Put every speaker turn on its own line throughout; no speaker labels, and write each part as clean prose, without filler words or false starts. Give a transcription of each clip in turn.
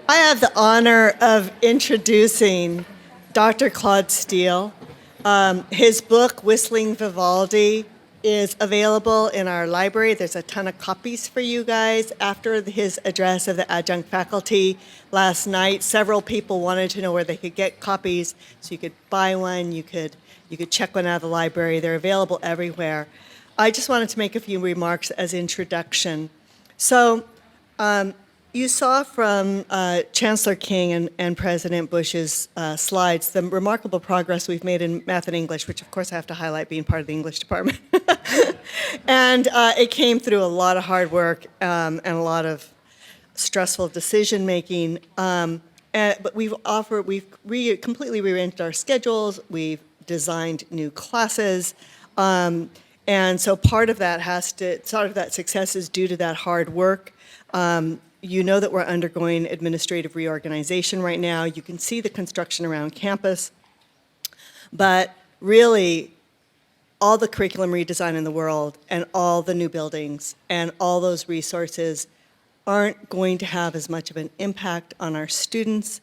I have the honor of introducing Dr. Claude Steele. His book, Whistling Vivaldi, is available in our library. There's a ton of copies for you guys. After his address of the adjunct faculty last night, several people wanted to know where they could get copies, so you could buy one, you could check one out of the library. They're available everywhere. I just wanted to make a few remarks as introduction. So, you saw from Chancellor King and President Bush's slides the remarkable progress we've made in math and English, which of course I have to highlight being part of the English department. And it came through a lot of hard work and a lot of stressful decision making. But we've completely rearranged our schedules. We've designed new classes. And so part of that success is due to that hard work. You know that we're undergoing administrative reorganization right now. You can see the construction around campus. But really, all the curriculum redesign in the world and all the new buildings and all those resources aren't going to have as much of an impact on our students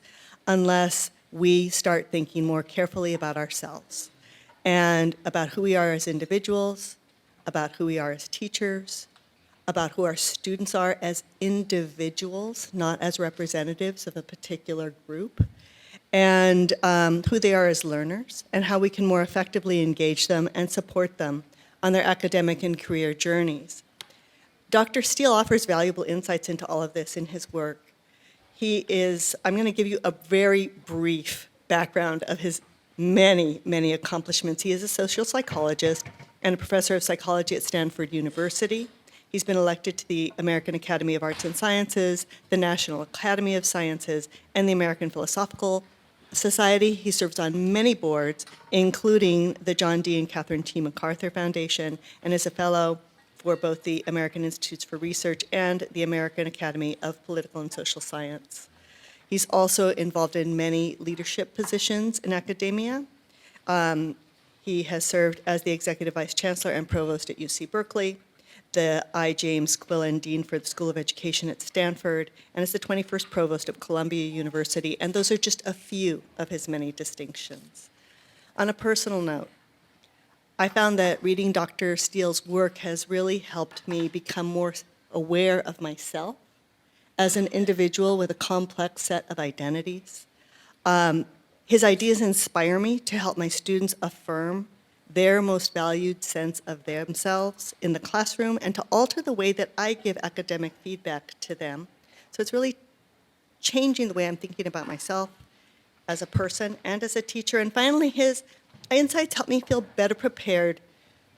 unless we start thinking more carefully about ourselves and about who we are as individuals, about who we are as teachers, about who our students are as individuals, not as representatives of a particular group, and who they are as learners, and how we can more effectively engage them and support them on their academic and career journeys. Dr. Steele offers valuable insights into all of this in his work. I'm going to give you a very brief background of his many, many accomplishments. He is a social psychologist and a professor of psychology at Stanford University. He's been elected to the American Academy of Arts and Sciences, the National Academy of Sciences, and the American Philosophical Society. He serves on many boards, including the John D. and Catherine T. MacArthur Foundation, and is a fellow for both the American Institutes for Research and the American Academy of Political and Social Science. He's also involved in many leadership positions in academia. He has served as the Executive Vice Chancellor and Provost at UC Berkeley, the I. James Quillen Dean for the School of Education at Stanford, and is the 21st Provost of Columbia University, and those are just a few of his many distinctions. On a personal note, I found that reading Dr. Steele's work has really helped me become more aware of myself as an individual with a complex set of identities. His ideas inspire me to help my students affirm their most valued sense of themselves in the classroom and to alter the way that I give academic feedback to them. So it's really changing the way I'm thinking about myself as a person and as a teacher. And finally, his insights help me feel better prepared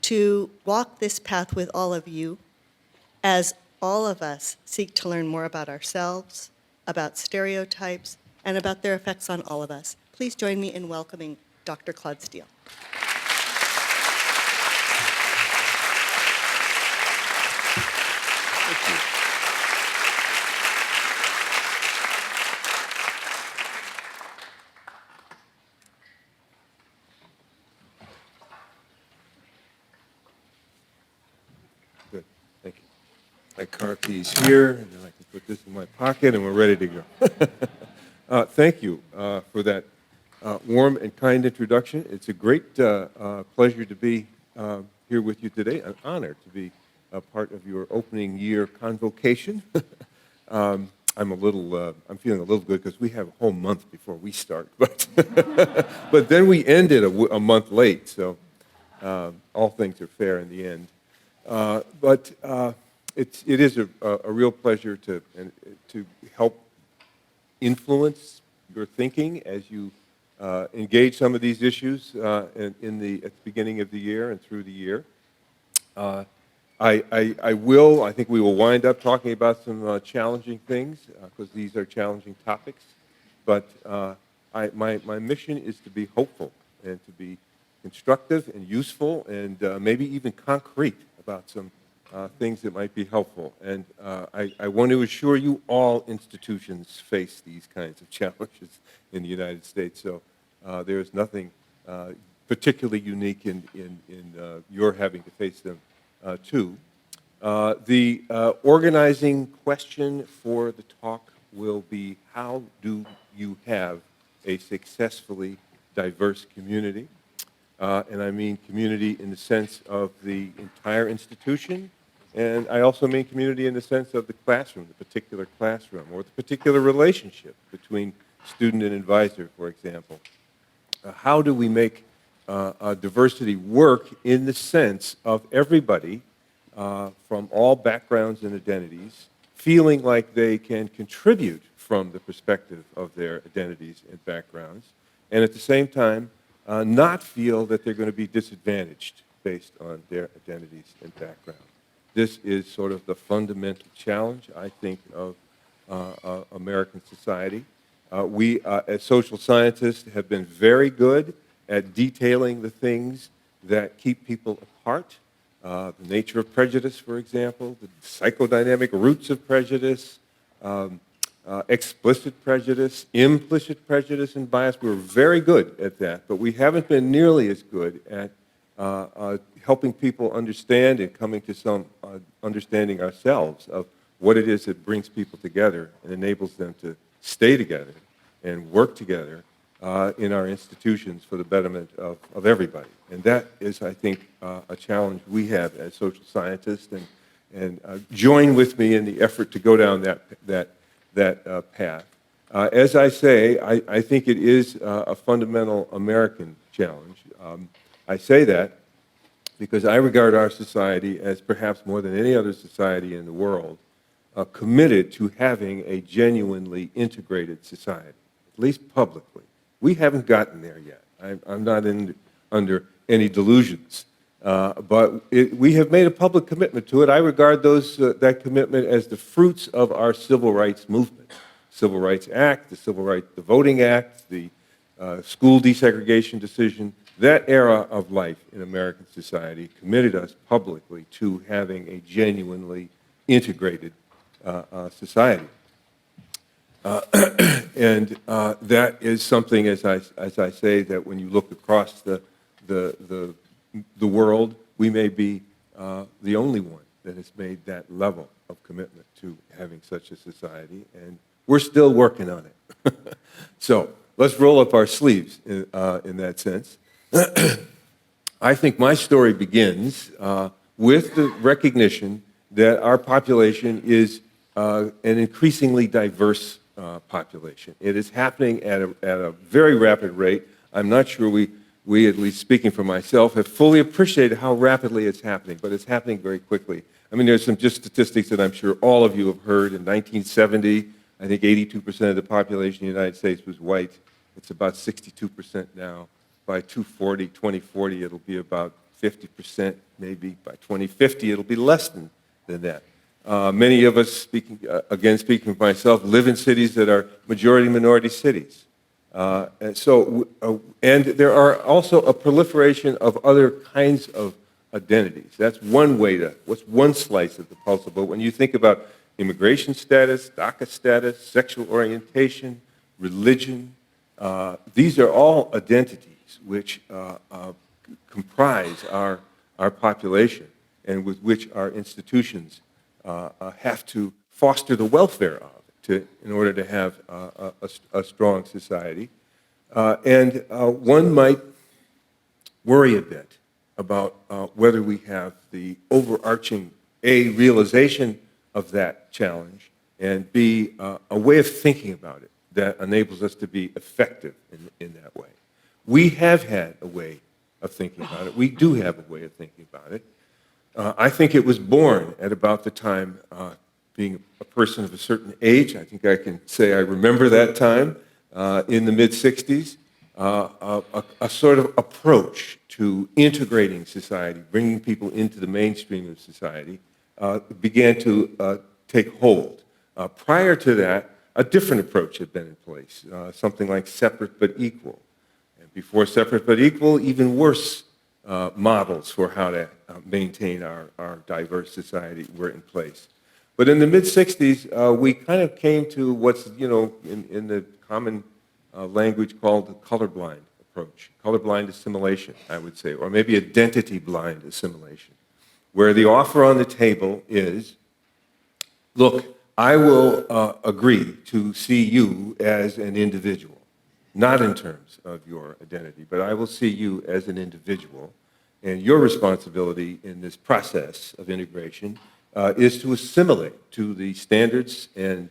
to walk this path with all of you as all of us seek to learn more about ourselves, about stereotypes, and about their effects on all of us. Please join me in welcoming Dr. Claude Steele.
Thank you. Good. Thank you. My car keys here, and then I can put this in my pocket, and we're ready to go. Thank you for that warm and kind introduction. It's a great pleasure to be here with you today. An honor to be a part of your opening year convocation. I'm feeling a little good because we have a whole month before we start, but but then we ended a month late, so all things are fair in the end. But it is a real pleasure to help influence your thinking as you engage some of these issues at the beginning of the year and through the year. I think we will wind up talking about some challenging things because these are challenging topics. But my mission is to be hopeful and to be constructive and useful and maybe even concrete about some things that might be helpful. And I want to assure you all institutions face these kinds of challenges in the United States. So there is nothing particularly unique in your having to face them too. The organizing question for the talk will be, how do you have a successfully diverse community? And I mean community in the sense of the entire institution, and I also mean community in the sense of the classroom, the particular classroom, or the particular relationship between student and advisor, for example. How do we make diversity work in the sense of everybody from all backgrounds and identities feeling like they can contribute from the perspective of their identities and backgrounds, and at the same time not feel that they're going to be disadvantaged based on their identities and background. This is sort of the fundamental challenge, I think, of American society. We, as social scientists, have been very good at detailing the things that keep people apart. The nature of prejudice, for example, the psychodynamic roots of prejudice, explicit prejudice, implicit prejudice and bias. We're very good at that, but we haven't been nearly as good at helping people understand and coming to some understanding ourselves of what it is that brings people together and enables them to stay together and work together in our institutions for the betterment of everybody. And that is, I think, a challenge we have as social scientists, and join with me in the effort to go down that path. As I say, I think it is a fundamental American challenge. I say that because I regard our society as perhaps more than any other society in the world committed to having a genuinely integrated society, at least publicly. We haven't gotten there yet. I'm not under any delusions. But we have made a public commitment to it. I regard that commitment as the fruits of our civil rights movement. Civil Rights Act, the Voting Act, the school desegregation decision. That era of life in American society committed us publicly to having a genuinely integrated society. And that is something, as I say, that when you look across the world, we may be the only one that has made that level of commitment to having such a society, and we're still working on it. So let's roll up our sleeves in that sense. I think my story begins with the recognition that our population is an increasingly diverse population. It is happening at a very rapid rate. I'm not sure we, at least speaking for myself, have fully appreciated how rapidly it's happening, but it's happening very quickly. I mean, there's some just statistics that I'm sure all of you have heard. In 1970, I think 82% of the population in the United States was white. It's about 62% now. By 2040, it'll be about 50%, maybe. By 2050, it'll be less than that. Many of us, speaking for myself, live in cities that are majority-minority cities. And there are also a proliferation of other kinds of identities. That's one what's one slice of the puzzle. But when you think about immigration status, DACA status, sexual orientation, religion, these are all identities which comprise our population and with which our institutions have to foster the welfare of in order to have a strong society. And one might worry a bit about whether we have the overarching, A, realization of that challenge, and B, a way of thinking about it that enables us to be effective in that way. We have had a way of thinking about it. We do have a way of thinking about it. I think it was born at about the time, being a person of a certain age, I think I can say I remember that time, in the mid-'60s, a sort of approach to integrating society, bringing people into the mainstream of society, began to take hold. Prior to that, a different approach had been in place, something like separate but equal. And before separate but equal, even worse models for how to maintain our diverse society were in place. But in the mid-'60s, we kind of came to what's, in the common language called the colorblind approach. Colorblind assimilation, I would say, or maybe identity-blind assimilation, where the offer on the table is, look, I will agree to see you as an individual, not in terms of your identity, but I will see you as an individual. And your responsibility in this process of integration is to assimilate to the standards and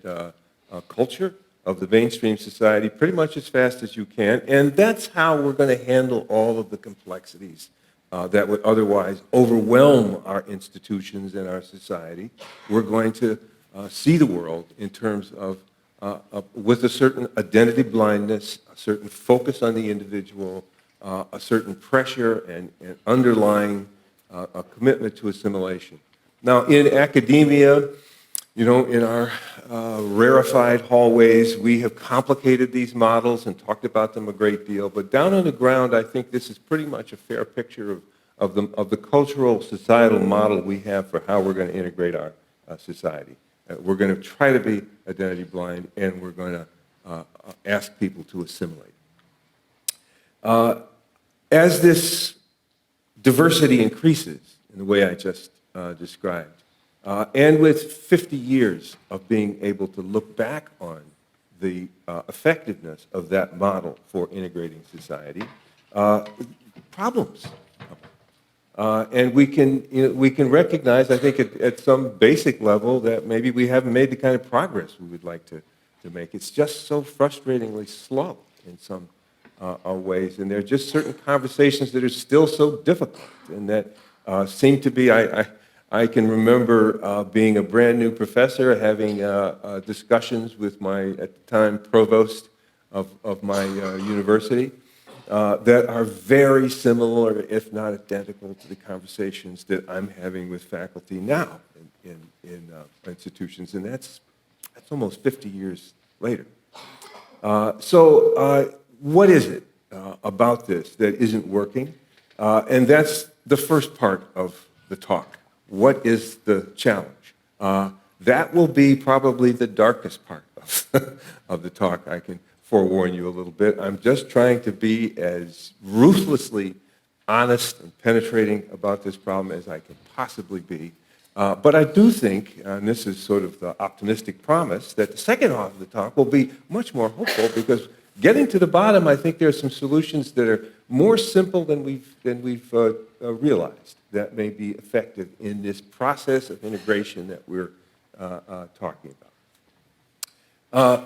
culture of the mainstream society pretty much as fast as you can. And that's how we're going to handle all of the complexities that would otherwise overwhelm our institutions and our society. We're going to see the world in terms of with a certain identity blindness, a certain focus on the individual, a certain pressure and underlying a commitment to assimilation. Now, in academia, you know, in our rarefied hallways, we have complicated these models and talked about them a great deal. But down on the ground, I think this is pretty much a fair picture of the cultural, societal model we have for how we're going to integrate our society. We're going to try to be identity blind, and we're going to ask people to assimilate. As this diversity increases in the way I just described, and with 50 years of being able to look back on the effectiveness of that model for integrating society, problems. And we can recognize, I think, at some basic level that maybe we haven't made the kind of progress we would like to make. It's just so frustratingly slow in some ways, and there are just certain conversations that are still so difficult and that seem to be, I can remember being a brand new professor, having discussions with my, at the time, provost of my university, that are very similar, if not identical, to the conversations that I'm having with faculty now in institutions, and that's almost 50 years later. So what is it about this that isn't working? And that's the first part of the talk. What is the challenge? That will be probably the darkest part of the talk. I can forewarn you a little bit. I'm just trying to be as ruthlessly honest and penetrating about this problem as I can possibly be. But I do think, and this is sort of the optimistic promise, that the second half of the talk will be much more hopeful, because getting to the bottom, I think there are some solutions that are more simple than we've realized that may be effective in this process of integration that we're talking about.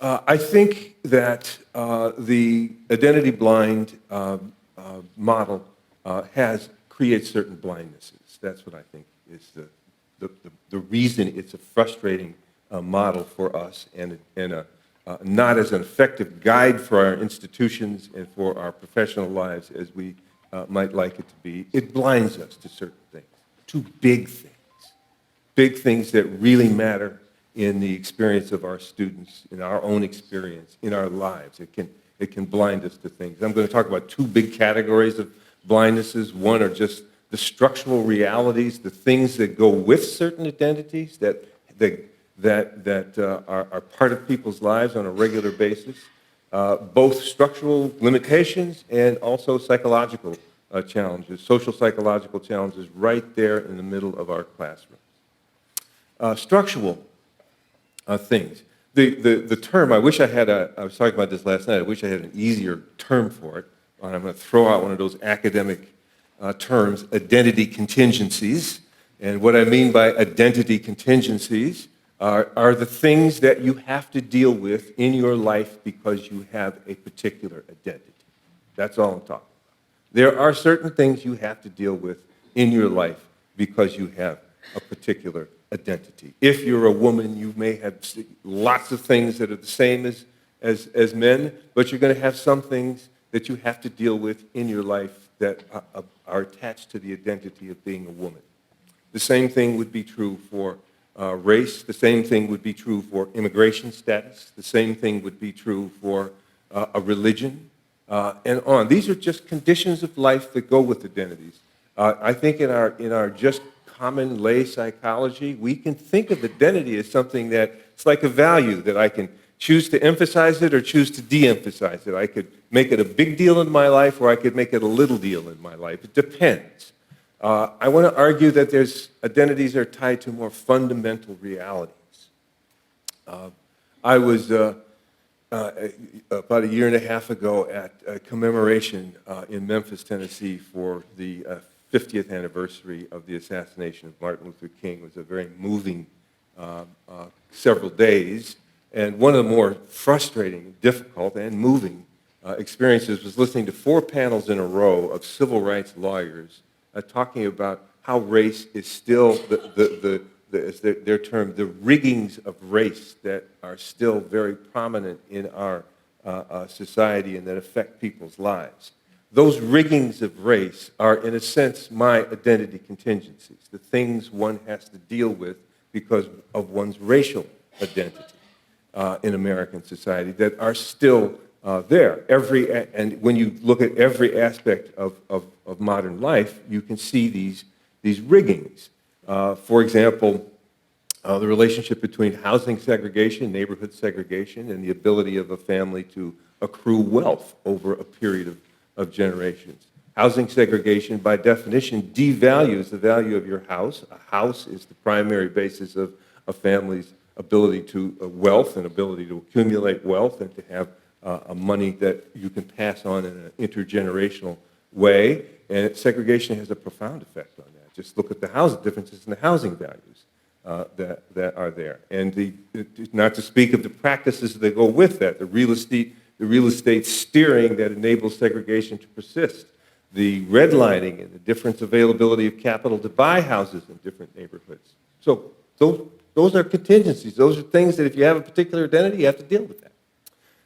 I think that the identity blind model creates certain blindnesses. That's what I think is the reason it's a frustrating model for us and not as an effective guide for our institutions and for our professional lives as we might like it to be. It blinds us to certain things, to big things that really matter in the experience of our students, in our own experience, in our lives. It can blind us to things. I'm going to talk about two big categories of blindnesses. One are just the structural realities, the things that go with certain identities that are part of people's lives on a regular basis, both structural limitations and also psychological challenges, social psychological challenges right there in the middle of our classrooms. Structural things. The term, I wish I had I was talking about this last night, I wish I had an easier term for it. And I'm going to throw out one of those academic terms, identity contingencies. And what I mean by identity contingencies are the things that you have to deal with in your life because you have a particular identity. That's all I'm talking about. There are certain things you have to deal with in your life because you have a particular identity. If you're a woman, you may have lots of things that are the same as men, but you're going to have some things that you have to deal with in your life that are attached to the identity of being a woman. The same thing would be true for race. The same thing would be true for immigration status. The same thing would be true for a religion, and on. These are just conditions of life that go with identities. I think in our just common lay psychology, we can think of identity as something that it's like a value that I can choose to emphasize it or choose to de-emphasize it. I could make it a big deal in my life, or I could make it a little deal in my life. It depends. I want to argue that identities are tied to more fundamental realities. I was about a year and a half ago at a commemoration in Memphis, Tennessee for the 50th anniversary of the assassination of Martin Luther King. It was a very moving several days, and one of the more frustrating, difficult, and moving experiences was listening to 4 panels in a row of civil rights lawyers talking about how race is still as their term, the riggings of race that are still very prominent in our society and that affect people's lives. Those riggings of race are, in a sense, my identity contingencies, the things one has to deal with because of one's racial identity in American society that are still there. And when you look at every aspect of modern life, you can see these riggings. For example, the relationship between housing segregation, neighborhood segregation, and the ability of a family to accrue wealth over a period of generations. Housing segregation, by definition, devalues the value of your house. A house is the primary basis of a family's ability to wealth and ability to accumulate wealth and to have money that you can pass on in an intergenerational way. And segregation has a profound effect on that. Just look at the housing differences in the housing values that are there. And not to speak of the practices that go with that, the real estate steering that enables segregation to persist, the redlining and the different availability of capital to buy houses in different neighborhoods. So those are contingencies. Those are things that if you have a particular identity, you have to deal with that.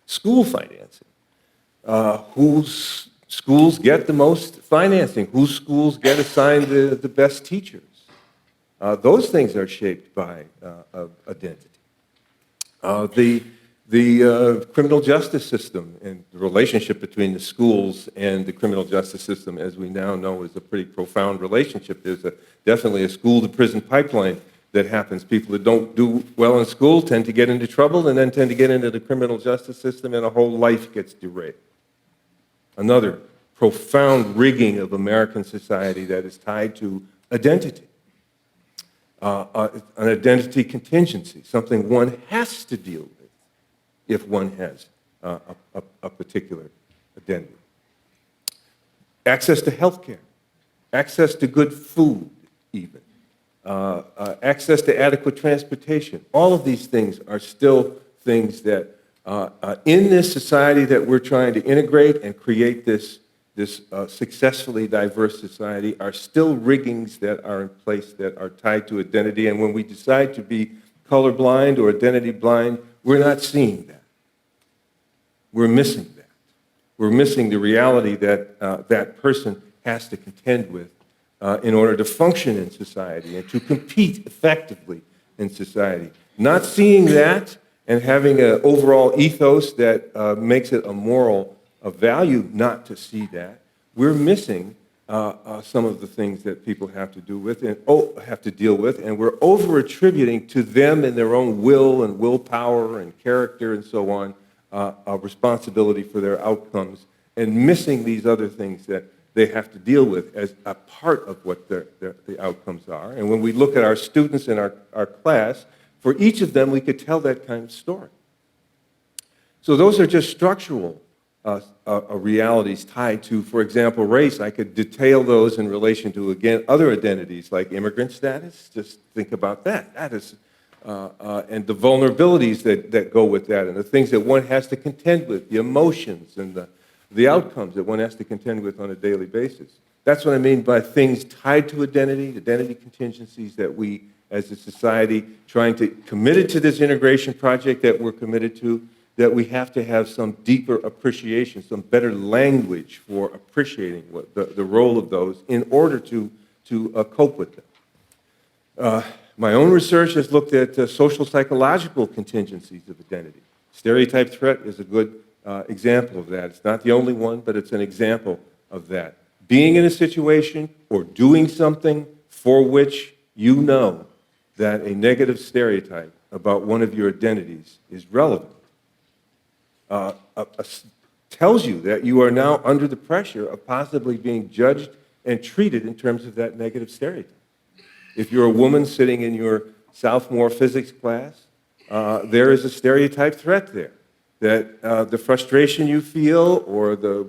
School financing. Whose schools get the most financing? Whose schools get assigned the best teachers? Those things are shaped by identity. The criminal justice system and the relationship between the schools and the criminal justice system, as we now know, is a pretty profound relationship. There's definitely a school-to-prison pipeline that happens. People that don't do well in school tend to get into trouble and then tend to get into the criminal justice system, and a whole life gets derailed. Another profound rigging of American society that is tied to identity. An identity contingency, something one has to deal with if one has a particular identity. Access to health care, access to good food even, access to adequate transportation. All of these things are still things that in this society that we're trying to integrate and create this successfully diverse society are still riggings that are in place that are tied to identity. And when we decide to be colorblind or identity blind, we're not seeing that. We're missing that. We're missing the reality that that person has to contend with in order to function in society and to compete effectively in society. Not seeing that and having an overall ethos that makes it a moral value not to see that, we're missing some of the things that people have to do with and have to deal with, and we're over-attributing to them and their own will and willpower and character and so on a responsibility for their outcomes, and missing these other things that they have to deal with as a part of what the outcomes are. And when we look at our students in our class, for each of them, we could tell that kind of story. So those are just structural realities tied to, for example, race. I could detail those in relation to, again, other identities like immigrant status. Just think about that. That is, and the vulnerabilities that go with that, and the things that one has to contend with, the emotions and the outcomes that one has to contend with on a daily basis. That's what I mean by things tied to identity contingencies that we, as a society, committed to this integration project that we're committed to, that we have to have some deeper appreciation, some better language for appreciating what the role of those in order to cope with them. My own research has looked at social psychological contingencies of identity. Stereotype threat is a good example of that. It's not the only one, but it's an example of that. Being in a situation or doing something for which you know that a negative stereotype about one of your identities is relevant tells you that you are now under the pressure of possibly being judged and treated in terms of that negative stereotype. If you're a woman sitting in your sophomore physics class there is a stereotype threat there. That the frustration you feel or the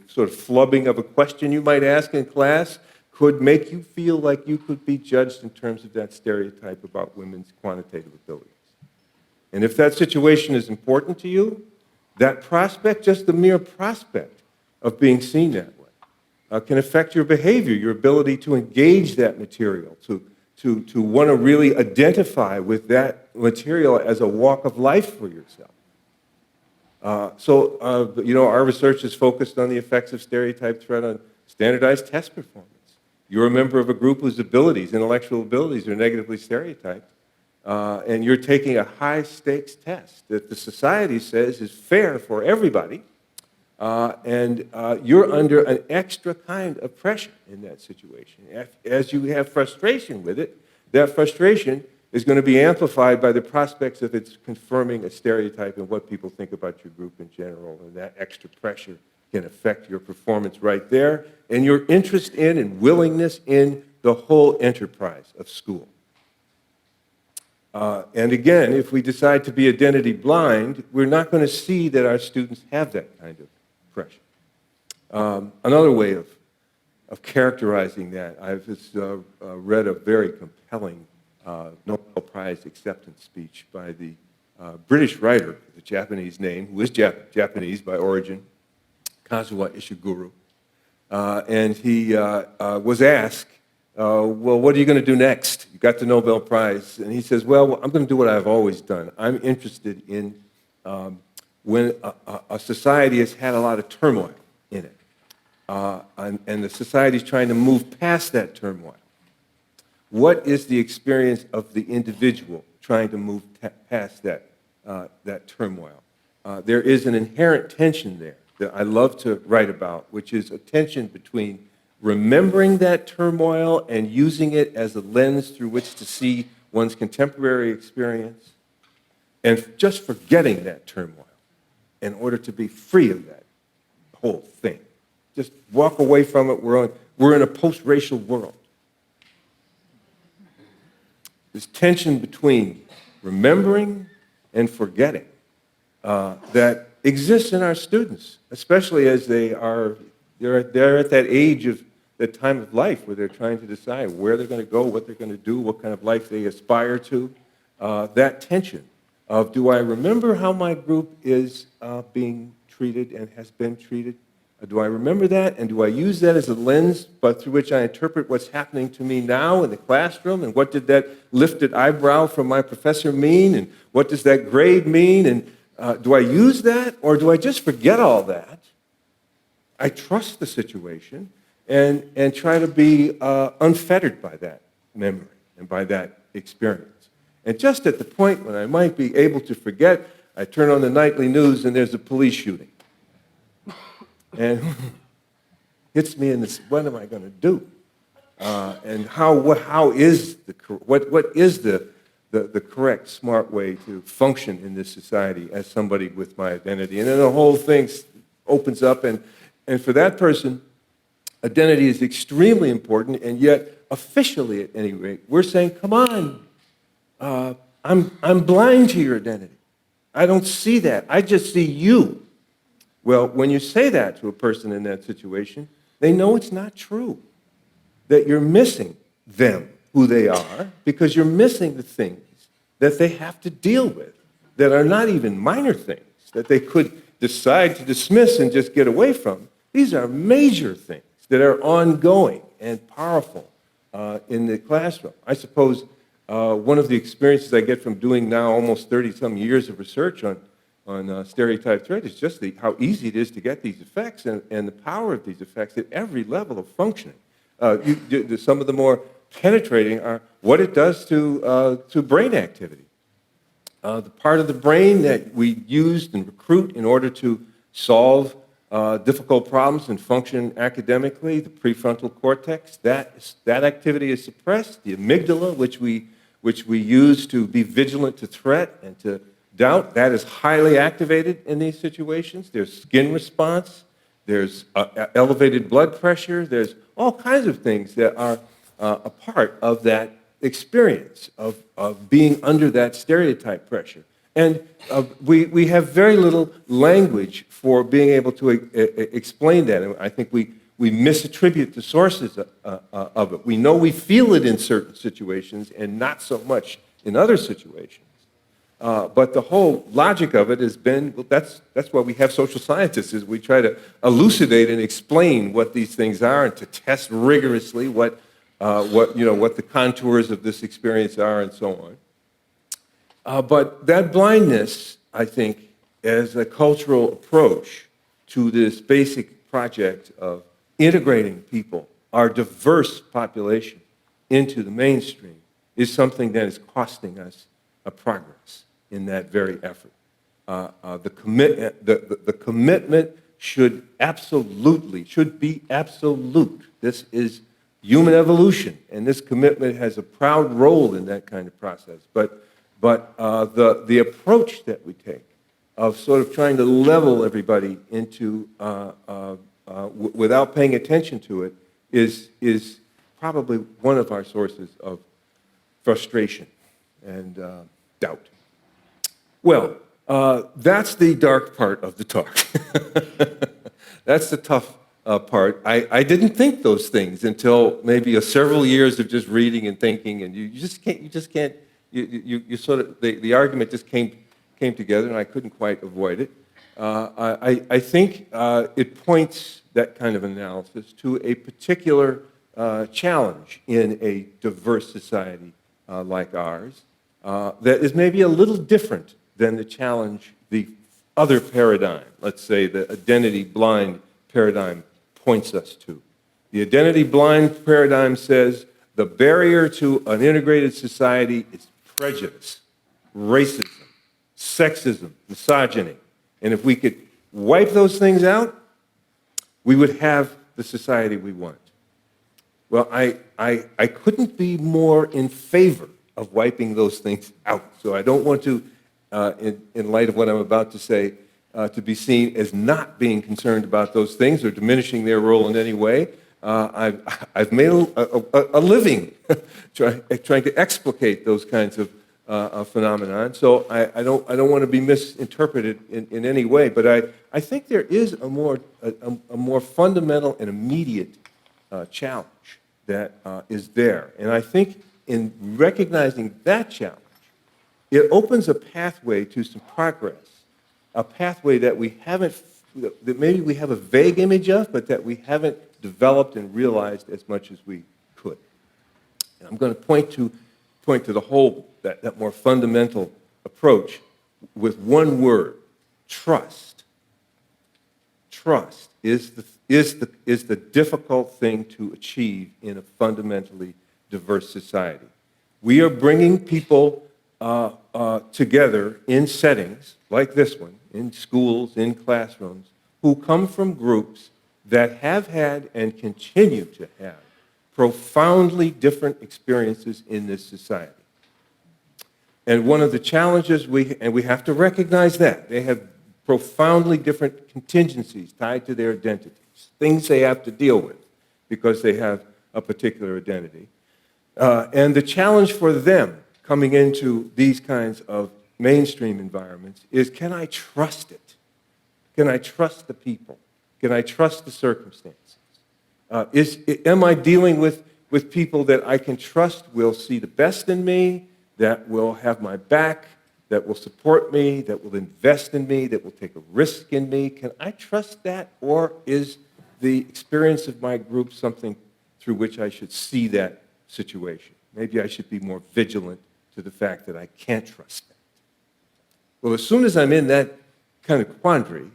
sort of flubbing of a question you might ask in class could make you feel like you could be judged in terms of that stereotype about women's quantitative abilities. And if that situation is important to you, that prospect, just the mere prospect of being seen that way, can affect your behavior, your ability to engage that material, to want to really identify with that material as a walk of life for yourself. Our research is focused on the effects of stereotype threat on standardized test performance. You're a member of a group whose abilities, intellectual abilities, are negatively stereotyped, and you're taking a high-stakes test that the society says is fair for everybody, and you're under an extra kind of pressure in that situation. As you have frustration with it, that frustration is going to be amplified by the prospects of its confirming a stereotype and what people think about your group in general, and that extra pressure can affect your performance right there and your interest in and willingness in the whole enterprise of school. And again, if we decide to be identity blind, we're not going to see that our students have that kind of pressure. Another way of characterizing that, I've just read a very compelling Nobel Prize acceptance speech by the British writer, the Japanese name, who is Japanese by origin, Kazuo Ishiguro. And he was asked, well, what are you going to do next? You got the Nobel Prize. And he says, well, I'm going to do what I've always done. I'm interested in when a society has had a lot of turmoil in it, and the society is trying to move past that turmoil. What is the experience of the individual trying to move past that turmoil? There is an inherent tension there that I love to write about, which is a tension between remembering that turmoil and using it as a lens through which to see one's contemporary experience, and just forgetting that turmoil in order to be free of that whole thing. Just walk away from it. We're in a post-racial world. This tension between remembering and forgetting that exists in our students, especially as they're at that age of that time of life where they're trying to decide where they're going to go, what they're going to do, what kind of life they aspire to. That tension of, do I remember how my group is being treated and has been treated? Do I remember that, and do I use that as a lens through which I interpret what's happening to me now in the classroom, and what did that lifted eyebrow from my professor mean, and what does that grade mean, and do I use that, or do I just forget all that? I trust the situation and try to be unfettered by that memory and by that experience. And just at the point when I might be able to forget, I turn on the nightly news and there's a police shooting. And hits me in this, what am I going to do? And how is what is the correct, smart way to function in this society as somebody with my identity? And then the whole thing opens up, and for that person, identity is extremely important, and yet officially, at any rate, we're saying, come on, I'm blind to your identity. I don't see that. I just see you. Well, when you say that to a person in that situation, they know it's not true, that you're missing them, who they are, because you're missing the things that they have to deal with that are not even minor things that they could decide to dismiss and just get away from. These are major things that are ongoing and powerful in the classroom. I suppose one of the experiences I get from doing now almost 30-some years of research on stereotype threat is just how easy it is to get these effects and the power of these effects at every level of functioning. Some of the more penetrating are what it does to brain activity. The part of the brain that we use and recruit in order to solve difficult problems and function academically, the prefrontal cortex, that activity is suppressed. The amygdala, which we use to be vigilant to threat and to doubt, that is highly activated in these situations. There's skin response. There's elevated blood pressure. There's all kinds of things that are a part of that experience of being under that stereotype pressure. And we have very little language for being able to explain that. And I think we misattribute the sources of it. We know we feel it in certain situations and not so much in other situations. But the whole logic of it has been, well, that's why we have social scientists, is we try to elucidate and explain what these things are and to test rigorously what the contours of this experience are and so on. But that blindness, I think, as a cultural approach to this basic project of integrating people, our diverse population, into the mainstream, is something that is costing us a progress in that very effort. The commitment should be absolute. This is human evolution, and this commitment has a proud role in that kind of process. But the approach that we take of sort of trying to level everybody into without paying attention to it is probably one of our sources of frustration and doubt. Well, that's the dark part of the talk. That's the tough part. I didn't think those things until maybe several years of just reading and thinking, and you sort of, the argument just came together, and I couldn't quite avoid it. I think it points, that kind of analysis, to a particular challenge in a diverse society like ours that is maybe a little different than the challenge the other paradigm, let's say the identity-blind paradigm, points us to. The identity-blind paradigm says the barrier to an integrated society is prejudice, racism, sexism, misogyny. And if we could wipe those things out, we would have the society we want. Well, I couldn't be more in favor of wiping those things out. So I don't want to, in light of what I'm about to say, to be seen as not being concerned about those things or diminishing their role in any way. I've made a living trying to explicate those kinds of phenomenon. So I don't want to be misinterpreted in any way. But I think there is a more fundamental and immediate challenge that is there. And I think in recognizing that challenge, it opens a pathway to some progress, a pathway that we haven't, that maybe we have a vague image of, but that we haven't developed and realized as much as we could. And I'm going to point to the whole, that more fundamental approach with one word: trust. Trust is the difficult thing to achieve in a fundamentally diverse society. We are bringing people together in settings like this one, in schools, in classrooms, who come from groups that have had and continue to have profoundly different experiences in this society. And one of the challenges, we have to recognize that, they have profoundly different contingencies tied to their identities, things they have to deal with because they have a particular identity. And the challenge for them coming into these kinds of mainstream environments is, can I trust it? Can I trust the people? Can I trust the circumstances? Am I dealing with people that I can trust will see the best in me, that will have my back, that will support me, that will invest in me, that will take a risk in me? Can I trust that? Or is the experience of my group something through which I should see that situation? Maybe I should be more vigilant to the fact that I can't trust that. Well, as soon as I'm in that kind of quandary,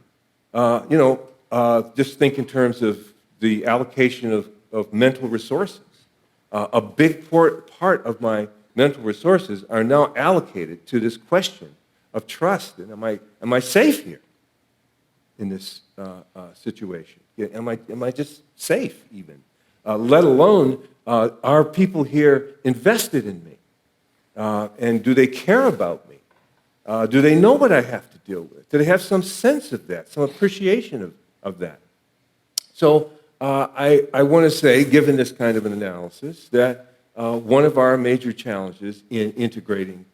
just think in terms of the allocation of mental resources. A big part of my mental resources are now allocated to this question of trust. And am I safe here in this situation? Am I just safe even? Let alone, are people here invested in me? And do they care about me? Do they know what I have to deal with? Do they have some sense of that, some appreciation of that? So I want to say, given this kind of an analysis, that one of our major challenges in integrating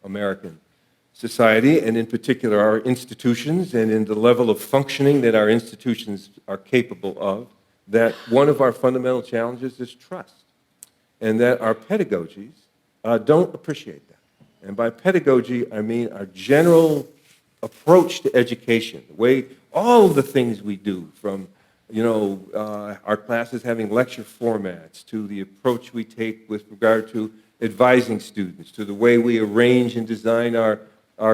American society, and in particular our institutions, and in the level of functioning that our institutions are capable of, that one of our fundamental challenges is trust, and that our pedagogies don't appreciate that. And by pedagogy, I mean our general approach to education, the way all of the things we do, from our classes having lecture formats, to the approach we take with regard to advising students, to the way we arrange and design our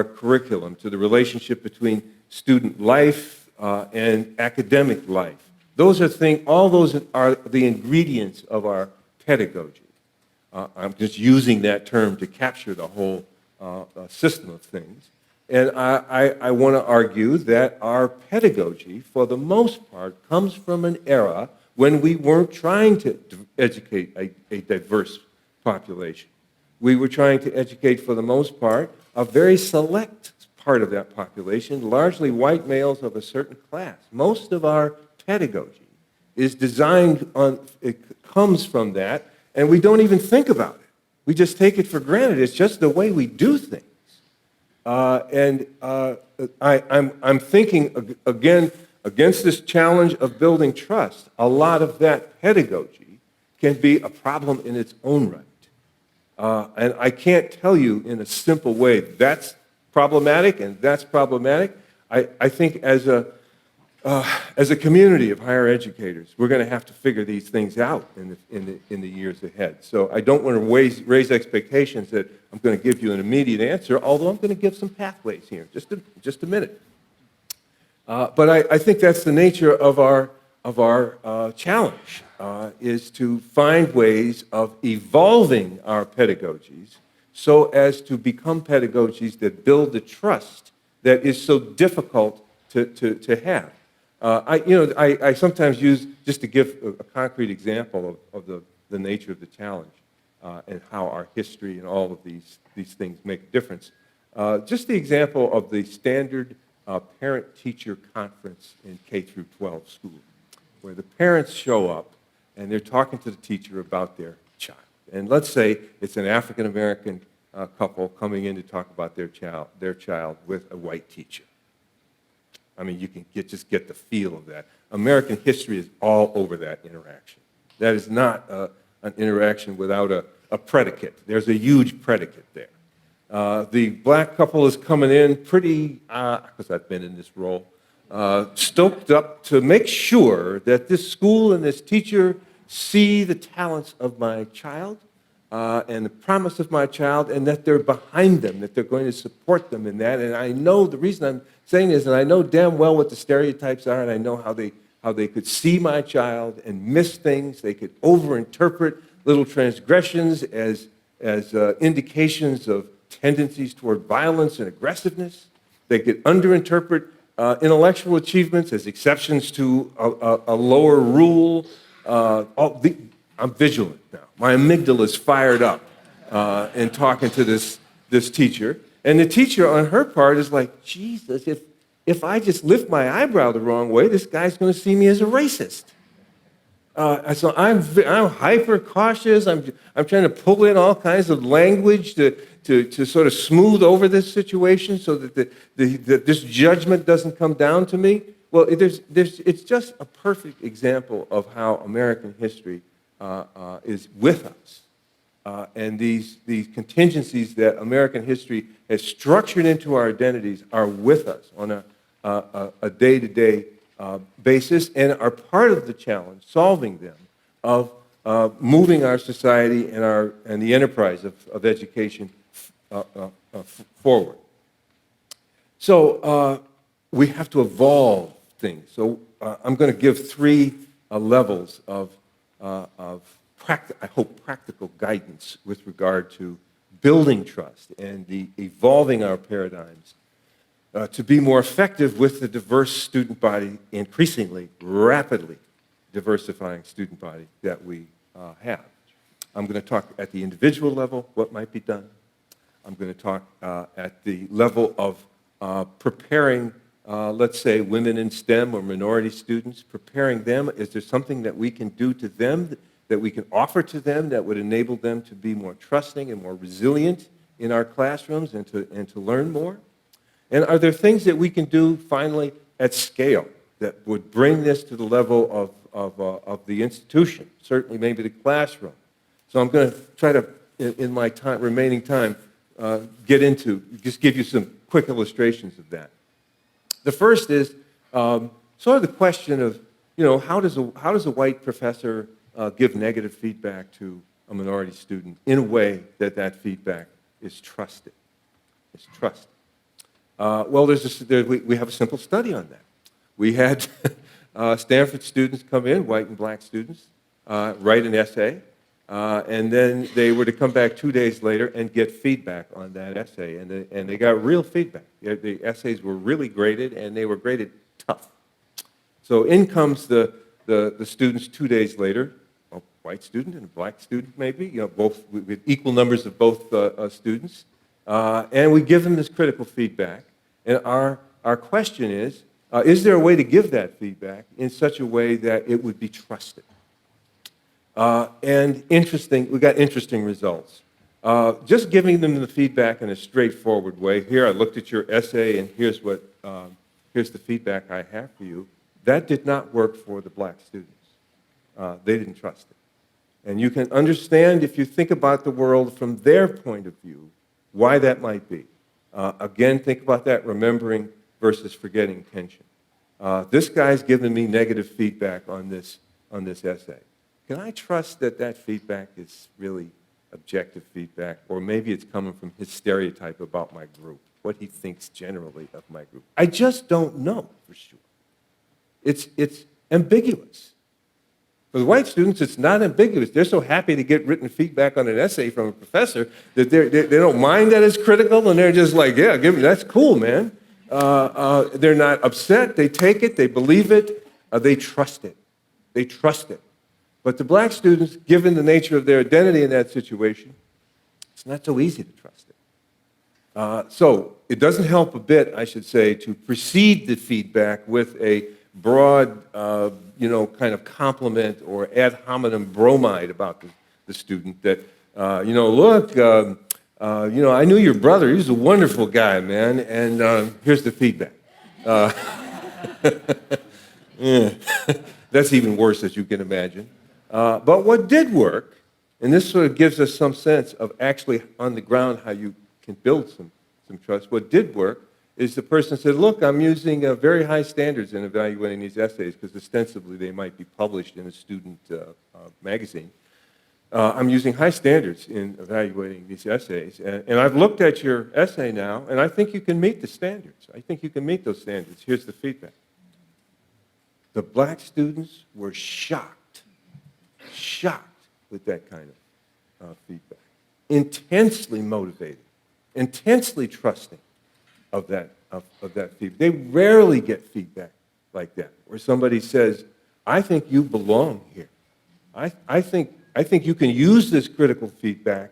curriculum, to the relationship between student life and academic life. All those are the ingredients of our pedagogy. I'm just using that term to capture the whole system of things. And I want to argue that our pedagogy, for the most part, comes from an era when we weren't trying to educate a diverse population. We were trying to educate, for the most part, a very select part of that population, largely white males of a certain class. Most of our pedagogy is designed it comes from that, and we don't even think about it. We just take it for granted. It's just the way we do things. I'm thinking, again, against this challenge of building trust, a lot of that pedagogy can be a problem in its own right. And I can't tell you in a simple way that's problematic and that's problematic. I think as a community of higher educators, we're going to have to figure these things out in the years ahead. So I don't want to raise expectations that I'm going to give you an immediate answer, although I'm going to give some pathways here. Just a minute. But I think that's the nature of our challenge, is to find ways of evolving our pedagogies so as to become pedagogies that build the trust that is so difficult to have. I sometimes use, just to give a concrete example of the nature of the challenge and how our history and all of these things make a difference, just the example of the standard parent-teacher conference in K through 12 school, where the parents show up and they're talking to the teacher about their child. And let's say it's an African-American couple coming in to talk about their child with a white teacher. I mean, you can just get the feel of that. American history is all over that interaction. That is not an interaction without a predicate. There's a huge predicate there. The black couple is coming in pretty, because I've been in this role, stoked up to make sure that this school and this teacher see the talents of my child and the promise of my child, and that they're behind them, that they're going to support them in that. And I know the reason I'm saying this, and I know damn well what the stereotypes are, and I know how they could see my child and miss things. They could overinterpret little transgressions as indications of tendencies toward violence and aggressiveness. They could underinterpret intellectual achievements as exceptions to a lower rule. I'm vigilant now. My amygdala is fired up in talking to this teacher. And the teacher, on her part, is like, Jesus, if I just lift my eyebrow the wrong way, this guy's going to see me as a racist. So I'm hyper cautious. I'm trying to pull in all kinds of language to sort of smooth over this situation so that this judgment doesn't come down to me. Well, it's just a perfect example of how American history is with us. And these contingencies that American history has structured into our identities are with us on a day-to-day basis, and are part of the challenge, solving them, of moving our society and the enterprise of education forward. So we have to evolve things. So I'm going to give three levels of I hope practical guidance with regard to building trust and evolving our paradigms to be more effective with the diverse student body, increasingly, rapidly diversifying student body that we have. I'm going to talk at the individual level, what might be done. I'm going to talk at the level of preparing, let's say, women in STEM or minority students, preparing them. Is there something that we can do to them that we can offer to them that would enable them to be more trusting and more resilient in our classrooms and to learn more? And are there things that we can do, finally, at scale that would bring this to the level of the institution, certainly maybe the classroom? So I'm going to try to, in my remaining time, just give you some quick illustrations of that. The first is sort of the question of, how does a white professor give negative feedback to a minority student in a way that feedback is trusted? It's trusted. Well, we have a simple study on that. We had Stanford students come in, white and black students, write an essay, and then they were to come back 2 days later and get feedback on that essay, and they got real feedback. The essays were really graded, and they were graded tough. So in comes the students 2 days later, a white student and a black student maybe, both with equal numbers of both students, and we give them this critical feedback. And our question is there a way to give that feedback in such a way that it would be trusted? And we got interesting results. Just giving them the feedback in a straightforward way. Here, I looked at your essay, and here's the feedback I have for you. That did not work for the black students. They didn't trust it. And you can understand, if you think about the world from their point of view, why that might be. Again, think about that remembering versus forgetting tension. This guy's given me negative feedback on this essay. Can I trust that feedback is really objective feedback, or maybe it's coming from his stereotype about my group, what he thinks generally of my group? I just don't know for sure. It's ambiguous. For the white students, it's not ambiguous. They're so happy to get written feedback on an essay from a professor that they don't mind that it's critical, and they're just like, yeah, that's cool, man. They're not upset. They take it. They believe it. They trust it. They trust it. But the black students, given the nature of their identity in that situation, it's not so easy to trust it. So it doesn't help a bit, I should say, to precede the feedback with a broad, kind of compliment or ad hominem bromide about the student that, look, I knew your brother. He was a wonderful guy, man, and here's the feedback. Yeah. That's even worse, as you can imagine. But what did work, and this sort of gives us some sense of actually on the ground how you can build some trust, what did work is the person said, look, I'm using very high standards in evaluating these essays because ostensibly they might be published in a student magazine. I'm using high standards in evaluating these essays, and I've looked at your essay now, and I think you can meet the standards. I think you can meet those standards. Here's the feedback. The black students were shocked with that kind of feedback. Intensely motivated, intensely trusting of that feedback. They rarely get feedback like that, where somebody says, I think you belong here. I think you can use this critical feedback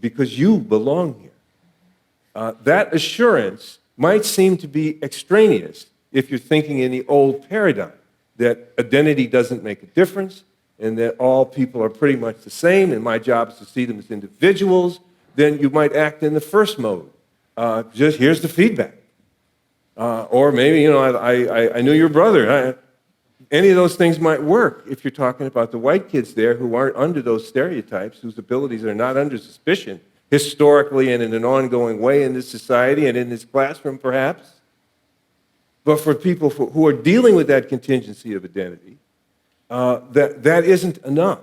because you belong here. That assurance might seem to be extraneous if you're thinking in the old paradigm, that identity doesn't make a difference, and that all people are pretty much the same, and my job is to see them as individuals. Then you might act in the first mode. Just here's the feedback. Or maybe, I knew your brother. Any of those things might work if you're talking about the white kids there who aren't under those stereotypes, whose abilities are not under suspicion, historically and in an ongoing way in this society and in this classroom, perhaps. But for people who are dealing with that contingency of identity, that isn't enough.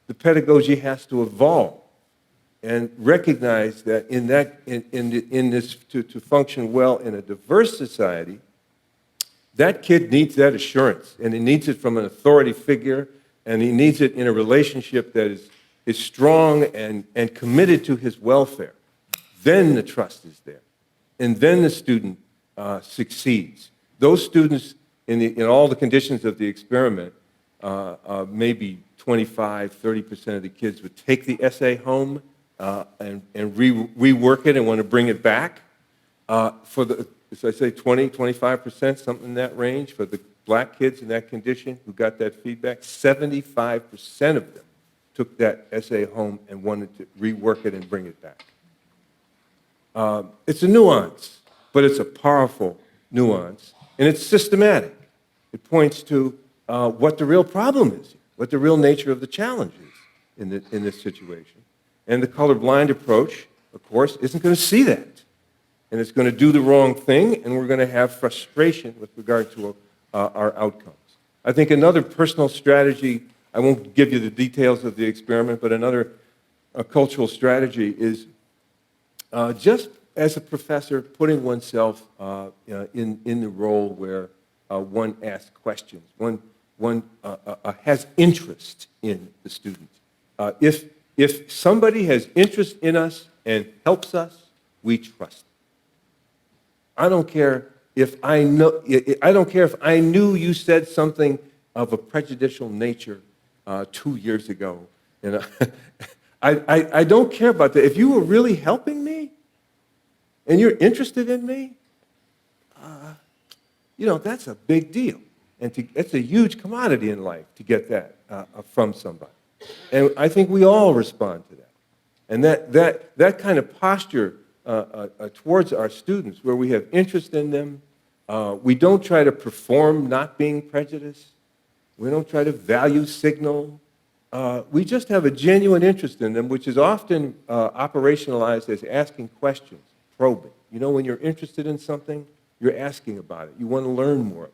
The pedagogy has to evolve and recognize that in this to function well in a diverse society, that kid needs that assurance, and he needs it from an authority figure, and he needs it in a relationship that is strong and committed to his welfare. Then the trust is there, and then the student succeeds. Those students, in all the conditions of the experiment, maybe 25, 30% of the kids would take the essay home and rework it and want to bring it back. As I say, 20, 25%, something in that range. For the black kids in that condition who got that feedback, 75% of them took that essay home and wanted to rework it and bring it back. It's a nuance, but it's a powerful nuance, and it's systematic. It points to what the real problem is, what the real nature of the challenge is in this situation. And the colorblind approach, of course, isn't going to see that. And it's going to do the wrong thing, and we're going to have frustration with regard to our outcomes. I think another personal strategy, I won't give you the details of the experiment, but another cultural strategy is just as a professor, putting oneself in the role where one asks questions, one has interest in the student. If somebody has interest in us and helps us, we trust them. I don't care if I knew you said something of a prejudicial nature 2 years ago, and I don't care about that. If you were really helping me, and you're interested in me, that's a big deal. And it's a huge commodity in life to get that from somebody. And I think we all respond to that. And that kind of posture towards our students, where we have interest in them, we don't try to perform not being prejudiced, we don't try to value signal, we just have a genuine interest in them, which is often operationalized as asking questions. Probing. When you're interested in something, you're asking about it. You want to learn more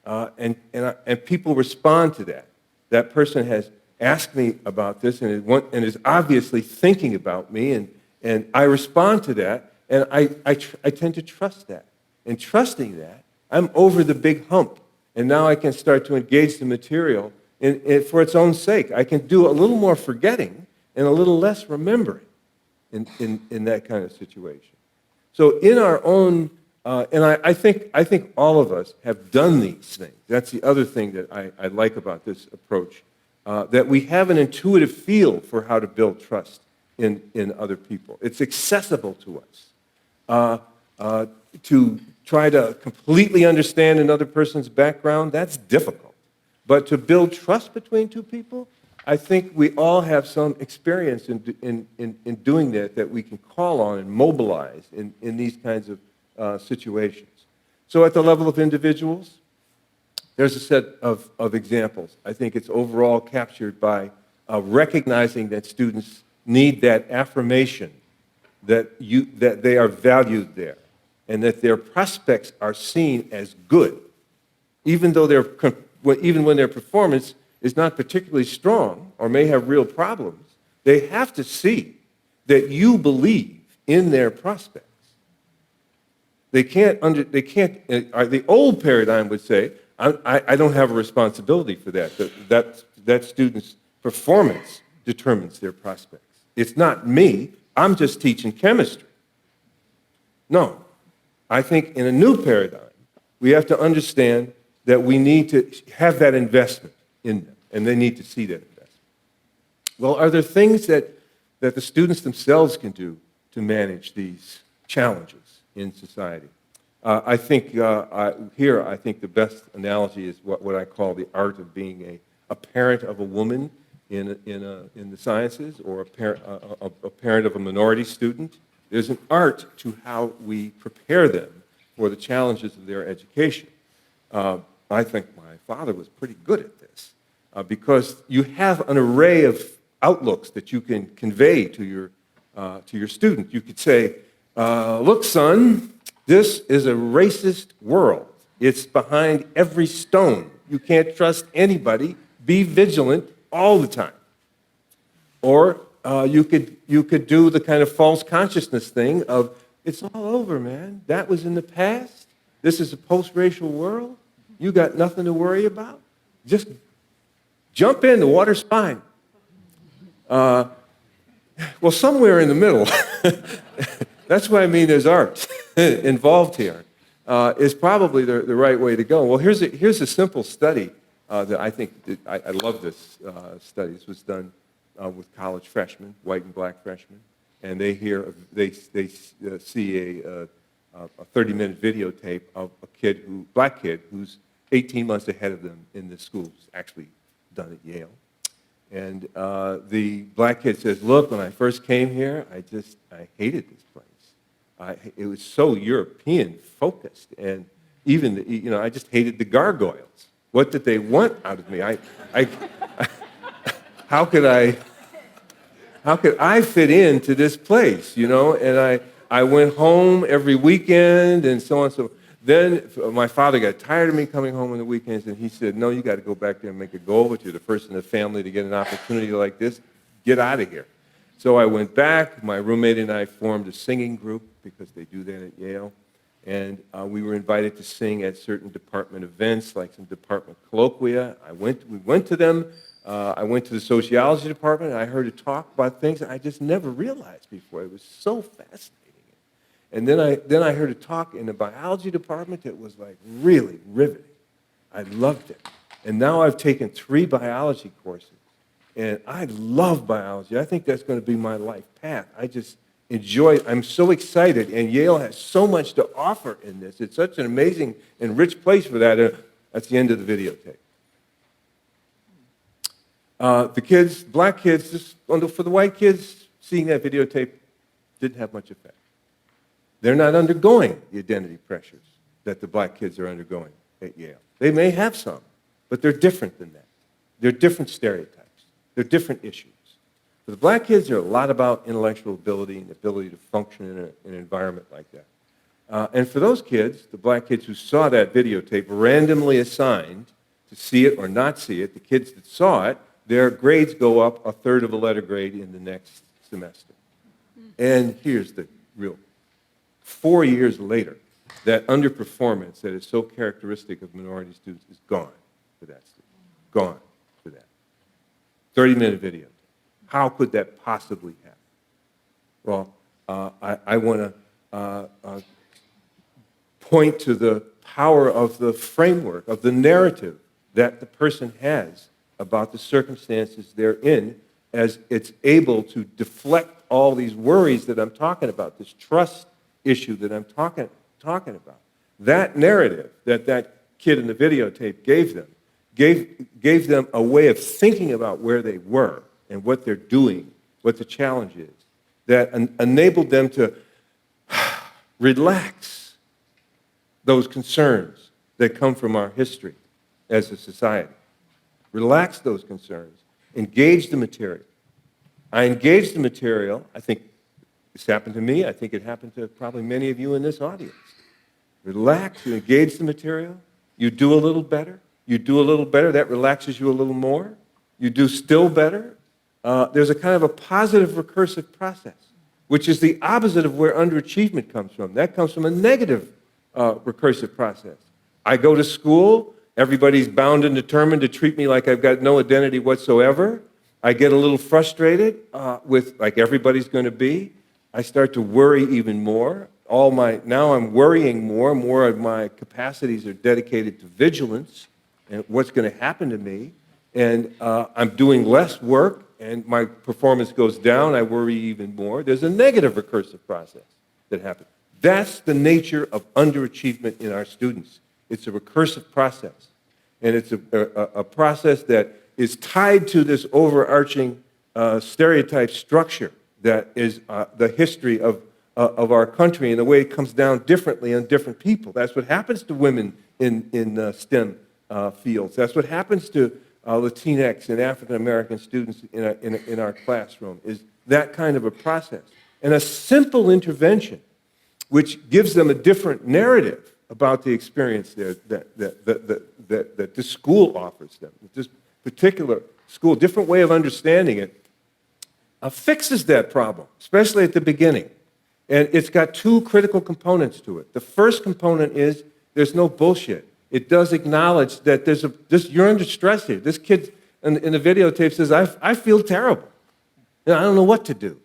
about it. And people respond to that. That person has asked me about this and is obviously thinking about me, and I respond to that, and I tend to trust that. And trusting that, I'm over the big hump, and now I can start to engage the material for its own sake. I can do a little more forgetting and a little less remembering in that kind of situation. So in our own, and I think all of us have done these things. That's the other thing that I like about this approach, that we have an intuitive feel for how to build trust in other people. It's accessible to us. To try to completely understand another person's background, that's difficult. But to build trust between two people, I think we all have some experience in doing that we can call on and mobilize in these kinds of situations. So at the level of individuals, there's a set of examples. I think it's overall captured by recognizing that students need that affirmation that they are valued there and that their prospects are seen as good, even when their performance is not particularly strong or may have real problems. They have to see that you believe in their prospects. The old paradigm would say, I don't have a responsibility for that. That student's performance determines their prospects. It's not me. I'm just teaching chemistry. No. I think in a new paradigm, we have to understand that we need to have that investment in them, and they need to see that investment. Well, are there things that the students themselves can do to manage these challenges in society? I think the best analogy is what I call the art of being a parent of a woman in the sciences, or a parent of a minority student. There's an art to how we prepare them for the challenges of their education. I think my father was pretty good at this, because you have an array of outlooks that you can convey to your student. You could say, look, son, this is a racist world. It's behind every stone. You can't trust anybody. Be vigilant all the time. Or you could do the kind of false consciousness thing of, it's all over, man. That was in the past. This is a post-racial world. You got nothing to worry about. Just jump in, the water's fine. Well, somewhere in the middle, that's why I mean there's art involved here, is probably the right way to go. Well, here's a simple study that I think, I love this study. This was done with college freshmen, white and black freshmen, and they see a 30-minute videotape of a black kid who's 18 months ahead of them in the schools, actually done at Yale. And the black kid says, look, when I first came here, I hated this place. It was so European focused. And even, I just hated the gargoyles. What did they want out of me? How could I fit into this place, And I went home every weekend and so on. So then my father got tired of me coming home on the weekends, and he said, no, you got to go back there and make a goal of it. You're the first in the family to get an opportunity like this. Get out of here. So I went back. My roommate and I formed a singing group because they do that at Yale. And we were invited to sing at certain department events, like some department colloquia. We went to them. I went to the sociology department, and I heard a talk about things that I just never realized before. It was so fascinating. And then I heard a talk in the biology department that was like really riveting. I loved it. And now I've taken 3 biology courses, and I love biology. I think that's going to be my life path. I just enjoy it. I'm so excited, and Yale has so much to offer in this. It's such an amazing and rich place for that. That's the end of the videotape. The kids, black kids, for the white kids, seeing that videotape didn't have much effect. They're not undergoing the identity pressures that the black kids are undergoing at Yale. They may have some, but they're different than that. They're different stereotypes. They're different issues. For the black kids, they're a lot about intellectual ability and ability to function in an environment like that. And for those kids, the black kids who saw that videotape, randomly assigned to see it or not see it, the kids that saw it, their grades go up 1/3 of a letter grade in the next semester. And here's the real 4 years later, that underperformance that is so characteristic of minority students is gone for that student. Gone for that. 30-minute video. How could that possibly happen? Well, I want to point to the power of the framework, of the narrative that the person has about the circumstances they're in, as it's able to deflect all these worries that I'm talking about, this trust issue that I'm talking about. That narrative that kid in the videotape gave them a way of thinking about where they were and what they're doing, what the challenge is, that enabled them to relax those concerns that come from our history as a society. Relax those concerns. Engage the material. I engaged the material. I think this happened to me. I think it happened to probably many of you in this audience. Relax, you engage the material, you do a little better, you do a little better, that relaxes you a little more, you do still better. There's a kind of a positive recursive process, which is the opposite of where underachievement comes from. That comes from a negative recursive process. I go to school, everybody's bound and determined to treat me like I've got no identity whatsoever. I get a little frustrated with, like everybody's going to be. I start to worry even more. Now I'm worrying more. More of my capacities are dedicated to vigilance and what's going to happen to me. And I'm doing less work, and my performance goes down. I worry even more. There's a negative recursive process that happens. That's the nature of underachievement in our students. It's a recursive process. And it's a process that is tied to this overarching stereotype structure that is the history of our country and the way it comes down differently on different people. That's what happens to women in STEM fields. That's what happens to Latinx and African American students in our classroom, is that kind of a process. And a simple intervention, which gives them a different narrative about the experience there that this school offers them, this particular school, different way of understanding it, fixes that problem, especially at the beginning. And it's got 2 critical components to it. The first component is there's no bullshit. It does acknowledge that you're under stress here. This kid in the videotape says, I feel terrible. I don't know what to do.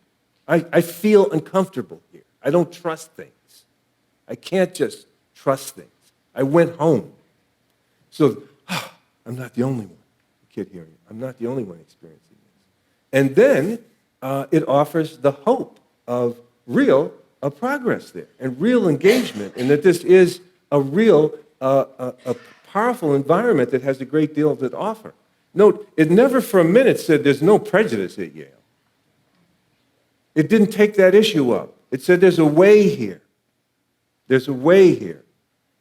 I feel uncomfortable here. I don't trust things. I can't just trust things. I went home. So I'm not the only one, the kid hearing it. I'm not the only one experiencing this. And then it offers the hope of real progress there and real engagement, and that this is a real, a powerful environment that has a great deal to offer. Note, it never for a minute said there's no prejudice at Yale. It didn't take that issue up. It said there's a way here. There's a way here.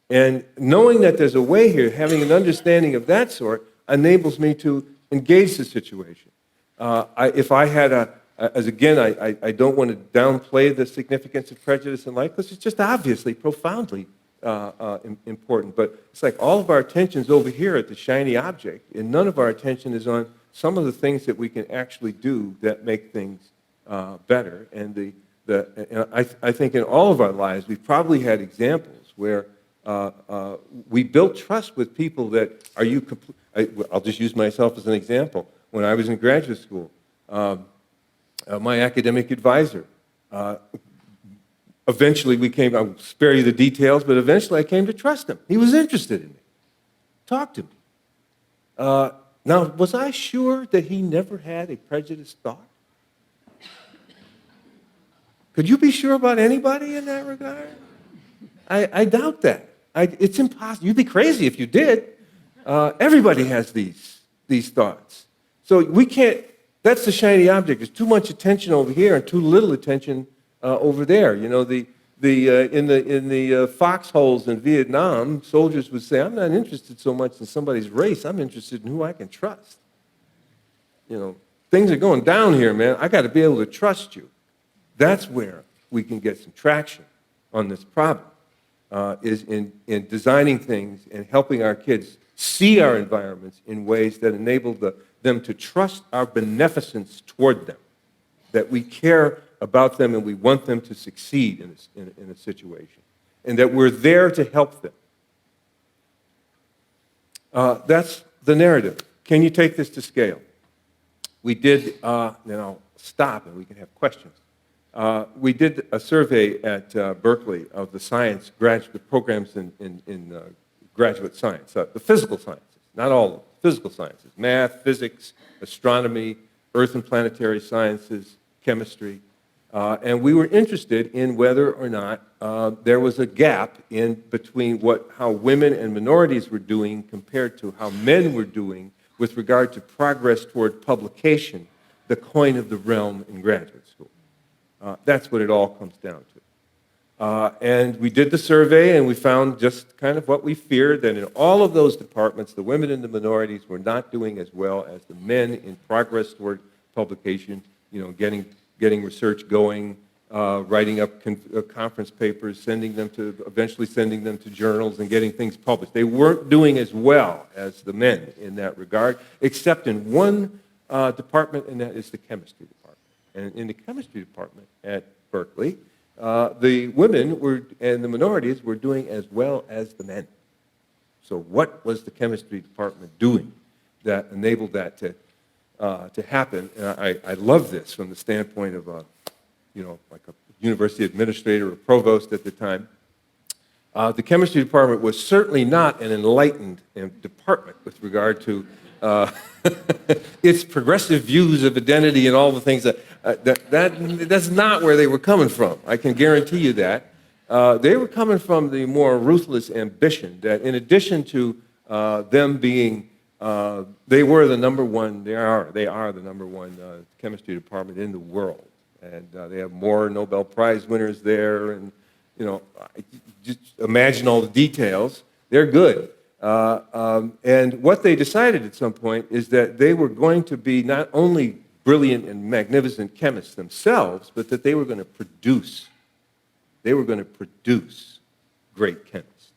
And knowing that there's a way here, having an understanding of that sort, enables me to engage the situation. If I had I don't want to downplay the significance of prejudice in life, because it's just obviously profoundly important. But it's like all of our attention's over here at the shiny object, and none of our attention is on some of the things that we can actually do that make things better. And I think in all of our lives, we've probably had examples where we built trust with people that I'll just use myself as an example. When I was in graduate school, my academic advisor, eventually I'll spare you the details, but eventually I came to trust him. He was interested in me, talked to me. Now, was I sure that he never had a prejudiced thought? Could you be sure about anybody in that regard? I doubt that. It's impossible. You'd be crazy if you did. Everybody has these thoughts. So we can't, that's the shiny object. There's too much attention over here and too little attention over there. You know, in the foxholes in Vietnam, soldiers would say, I'm not interested so much in somebody's race. I'm interested in who I can trust. You know, things are going down here, man. I got to be able to trust you. That's where we can get some traction on this problem, is in designing things and helping our kids see our environments in ways that enable them to trust our beneficence toward them, that we care about them and we want them to succeed in a situation, and that we're there to help them. That's the narrative. Can you take this to scale? We did, then I'll stop and we can have questions. We did a survey at Berkeley of the science graduate programs in graduate science, the physical sciences, not all of them, physical sciences, math, physics, astronomy, earth and planetary sciences, chemistry. And we were interested in whether or not there was a gap in between how women and minorities were doing compared to how men were doing with regard to progress toward publication, the coin of the realm in graduate school. That's what it all comes down to. And we did the survey, and we found just kind of what we feared, that in all of those departments, the women and the minorities were not doing as well as the men in progress toward publication, you know, getting research going, writing up conference papers, eventually sending them to journals and getting things published. They weren't doing as well as the men in that regard, except in one department, and that is the chemistry department. And in the chemistry department at Berkeley, the women and the minorities were doing as well as the men. So what was the chemistry department doing that enabled that to happen? And I love this from the standpoint of like a university administrator or provost at the time. The chemistry department was certainly not an enlightened department with regard to its progressive views of identity and all the things that's not where they were coming from. I can guarantee you that. They were coming from the more ruthless ambition that in addition to them being, they are the number one chemistry department in the world. And they have more Nobel Prize winners there, and, you know, just imagine all the details. They're good. And what they decided at some point is that they were going to be not only brilliant and magnificent chemists themselves, but that they were going to produce great chemists.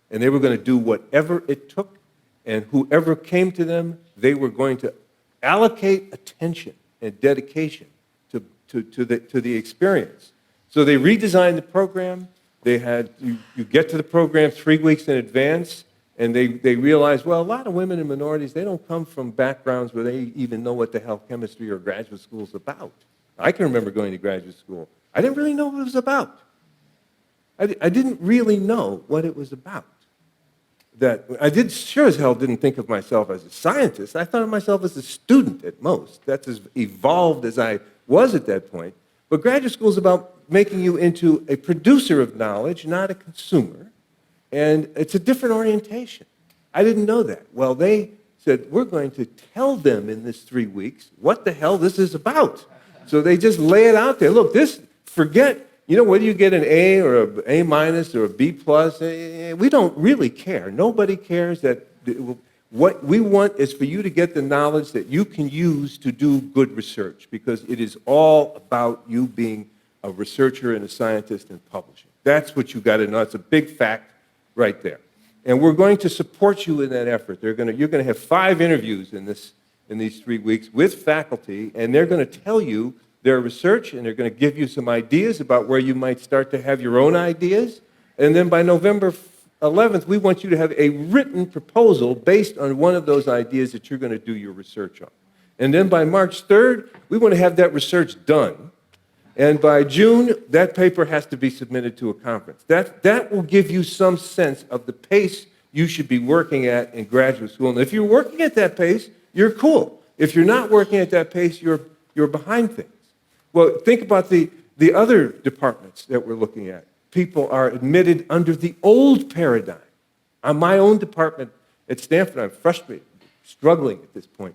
And they were going to do whatever it took, and whoever came to them, they were going to allocate attention and dedication to the experience. So they redesigned the program. They had, you get to the program 3 weeks in advance, and they realized, well, a lot of women and minorities, they don't come from backgrounds where they even know what the hell chemistry or graduate school is about. I can remember going to graduate school. I didn't really know what it was about. I didn't really know what it was about. Sure as hell didn't think of myself as a scientist. I thought of myself as a student at most. That's as evolved as I was at that point. But graduate school is about making you into a producer of knowledge, not a consumer. And it's a different orientation. I didn't know that. Well, they said, we're going to tell them in this 3 weeks what the hell this is about. So they just lay it out there. Look, forget, whether you get an A or an A minus or a B plus, we don't really care. Nobody cares. What we want is for you to get the knowledge that you can use to do good research, because it is all about you being a researcher and a scientist and publishing. That's what you got to know. It's a big fact right there. And we're going to support you in that effort. You're going to have 5 interviews in these 3 weeks with faculty, and they're going to tell you their research, and they're going to give you some ideas about where you might start to have your own ideas. And then by November 11th, we want you to have a written proposal based on one of those ideas that you're going to do your research on. And then by March 3rd, we want to have that research done. And by June, that paper has to be submitted to a conference. That will give you some sense of the pace you should be working at in graduate school. And if you're working at that pace, you're cool. If you're not working at that pace, you're behind things. Well, think about the other departments that we're looking at. People are admitted under the old paradigm. On my own department at Stanford, I'm frustrated, struggling at this point,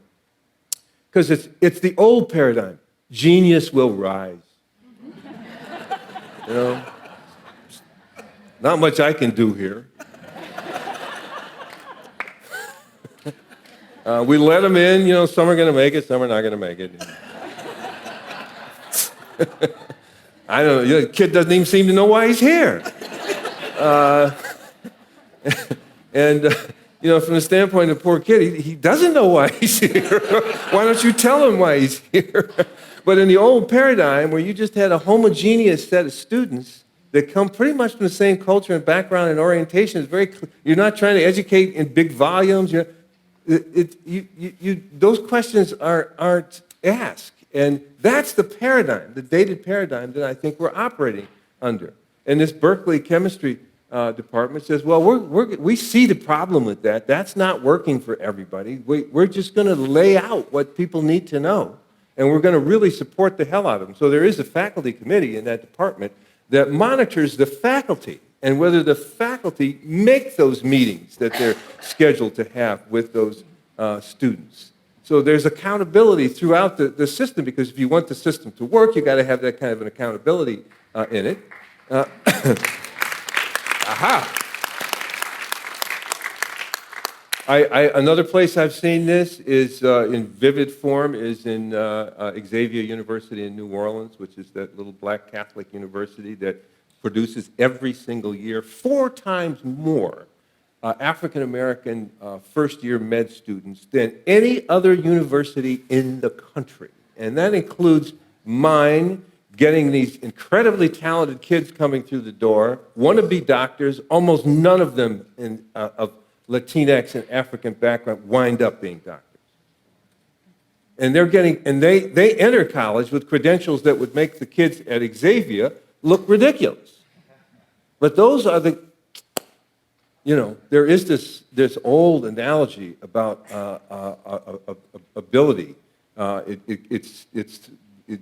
because it's the old paradigm. Genius will rise. Not much I can do here. We let them in, some are going to make it, some are not going to make it. I don't know, the kid doesn't even seem to know why he's here. From the standpoint of the poor kid, he doesn't know why he's here. Why don't you tell him why he's here? But in the old paradigm, where you just had a homogeneous set of students that come pretty much from the same culture and background and orientation, you're not trying to educate in big volumes. Those questions aren't asked. And that's the paradigm, the dated paradigm that I think we're operating under. And this Berkeley chemistry department says, well, we see the problem with that. That's not working for everybody. We're just going to lay out what people need to know, and we're going to really support the hell out of them. So there is a faculty committee in that department that monitors the faculty and whether the faculty make those meetings that they're scheduled to have with those students. So there's accountability throughout the system, because if you want the system to work, you've got to have that kind of an accountability in it. Aha! Another place I've seen this is in vivid form is in Xavier University in New Orleans, which is that little black Catholic university that produces every single year 4 times more African-American first-year med students than any other university in the country. And that includes mine, getting these incredibly talented kids coming through the door, wannabe doctors, almost none of them of Latinx and African background wind up being doctors. And they enter college with credentials that would make the kids at Xavier look ridiculous. But those are there is this old analogy about ability. It's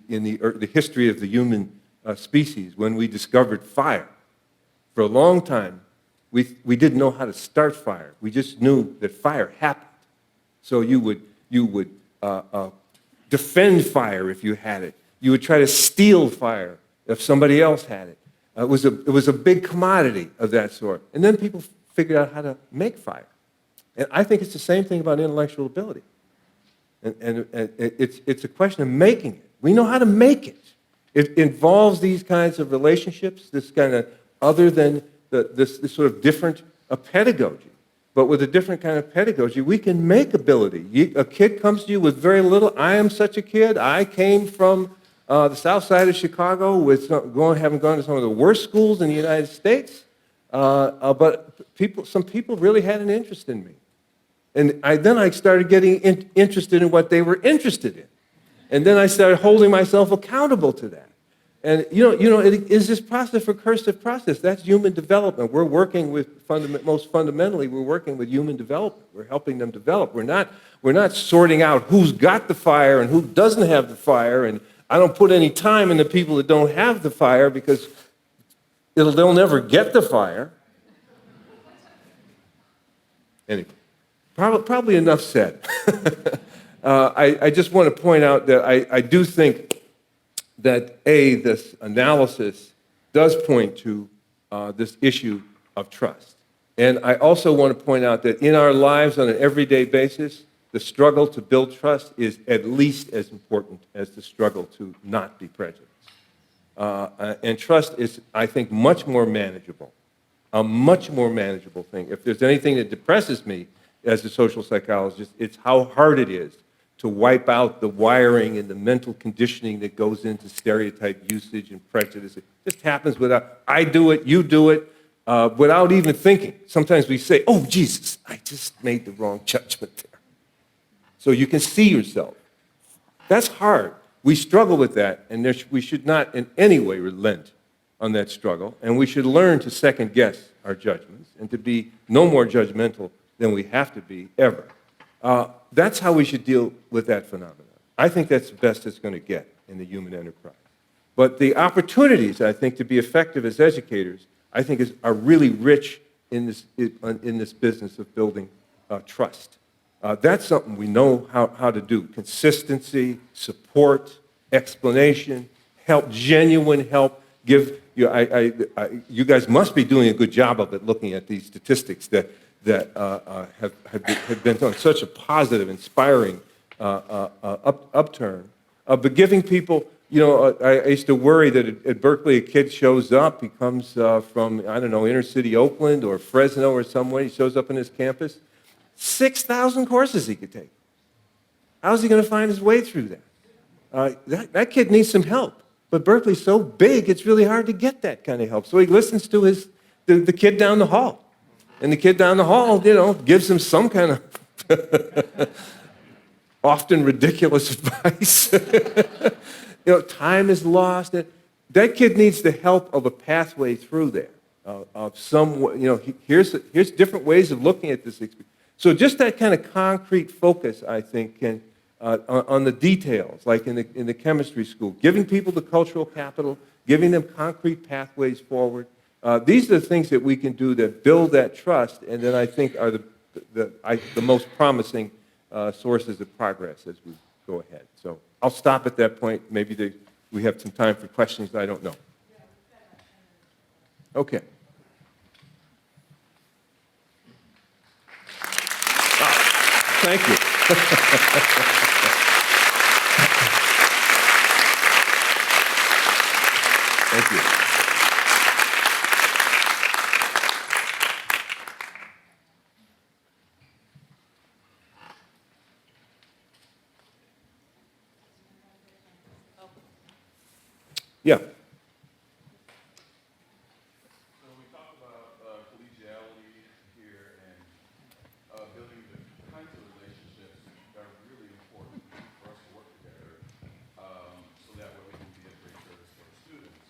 in the history of the human species, when we discovered fire. For a long time, we didn't know how to start fire. We just knew that fire happened. So you would defend fire if you had it. You would try to steal fire if somebody else had it. It was a big commodity of that sort. And then people figured out how to make fire. And I think it's the same thing about intellectual ability. And it's a question of making it. We know how to make it. It involves these kinds of relationships, this kind of other than this sort of different pedagogy. But with a different kind of pedagogy, we can make ability. A kid comes to you with very little. I am such a kid. I came from the south side of Chicago, having gone to some of the worst schools in the United States. But some people really had an interest in me. And then I started getting interested in what they were interested in. And then I started holding myself accountable to that. And, it is this process, recursive process. That's human development. We're working with, most fundamentally, we're working with human development. We're helping them develop. We're not sorting out who's got the fire and who doesn't have the fire. And I don't put any time in the people that don't have the fire, because they'll never get the fire. Anyway, Probably enough said. I just want to point out that I do think that, this analysis does point to this issue of trust. And I also want to point out that in our lives on an everyday basis, the struggle to build trust is at least as important as the struggle to not be prejudiced. And trust is, I think, much more manageable, a much more manageable thing. If there's anything that depresses me as a social psychologist, it's how hard it is to wipe out the wiring and the mental conditioning that goes into stereotype usage and prejudice. It just happens without, I do it, you do it, without even thinking. Sometimes we say, oh, Jesus, I just made the wrong judgment there. So you can see yourself. That's hard. We struggle with that, and we should not in any way relent on that struggle, and we should learn to second-guess our judgments and to be no more judgmental than we have to be ever. That's how we should deal with that phenomenon. I think that's the best it's going to get in the human enterprise. But the opportunities, I think, to be effective as educators, I think, are really rich in this business of building trust. That's something we know how to do. Consistency, support, explanation, help, genuine help. You guys must be doing a good job of it, looking at these statistics that have been on such a positive, inspiring upturn. But giving people, I used to worry that at Berkeley a kid shows up, he comes from, I don't know, inner city Oakland or Fresno or somewhere, he shows up in his campus, 6,000 courses he could take. How's he going to find his way through that? That kid needs some help. But Berkeley's so big, it's really hard to get that kind of help. So he listens to the kid down the hall. And the kid down the hall, gives him some kind of often ridiculous advice. Time is lost. That kid needs the help of a pathway through there. Of some, here's different ways of looking at this experience. So just that kind of concrete focus, I think, can on the details, like in the chemistry school, giving people the cultural capital, giving them concrete pathways forward. These are the things that we can do that build that trust, and then I think are the most promising sources of progress as we go ahead. So I'll stop at that point. Maybe we have some time for questions. I don't know. Okay. Thank you. Thank you. Yeah.
So we talk about collegiality here and building the kinds of relationships that are really important for us to work together so that way we can be a great service for our students.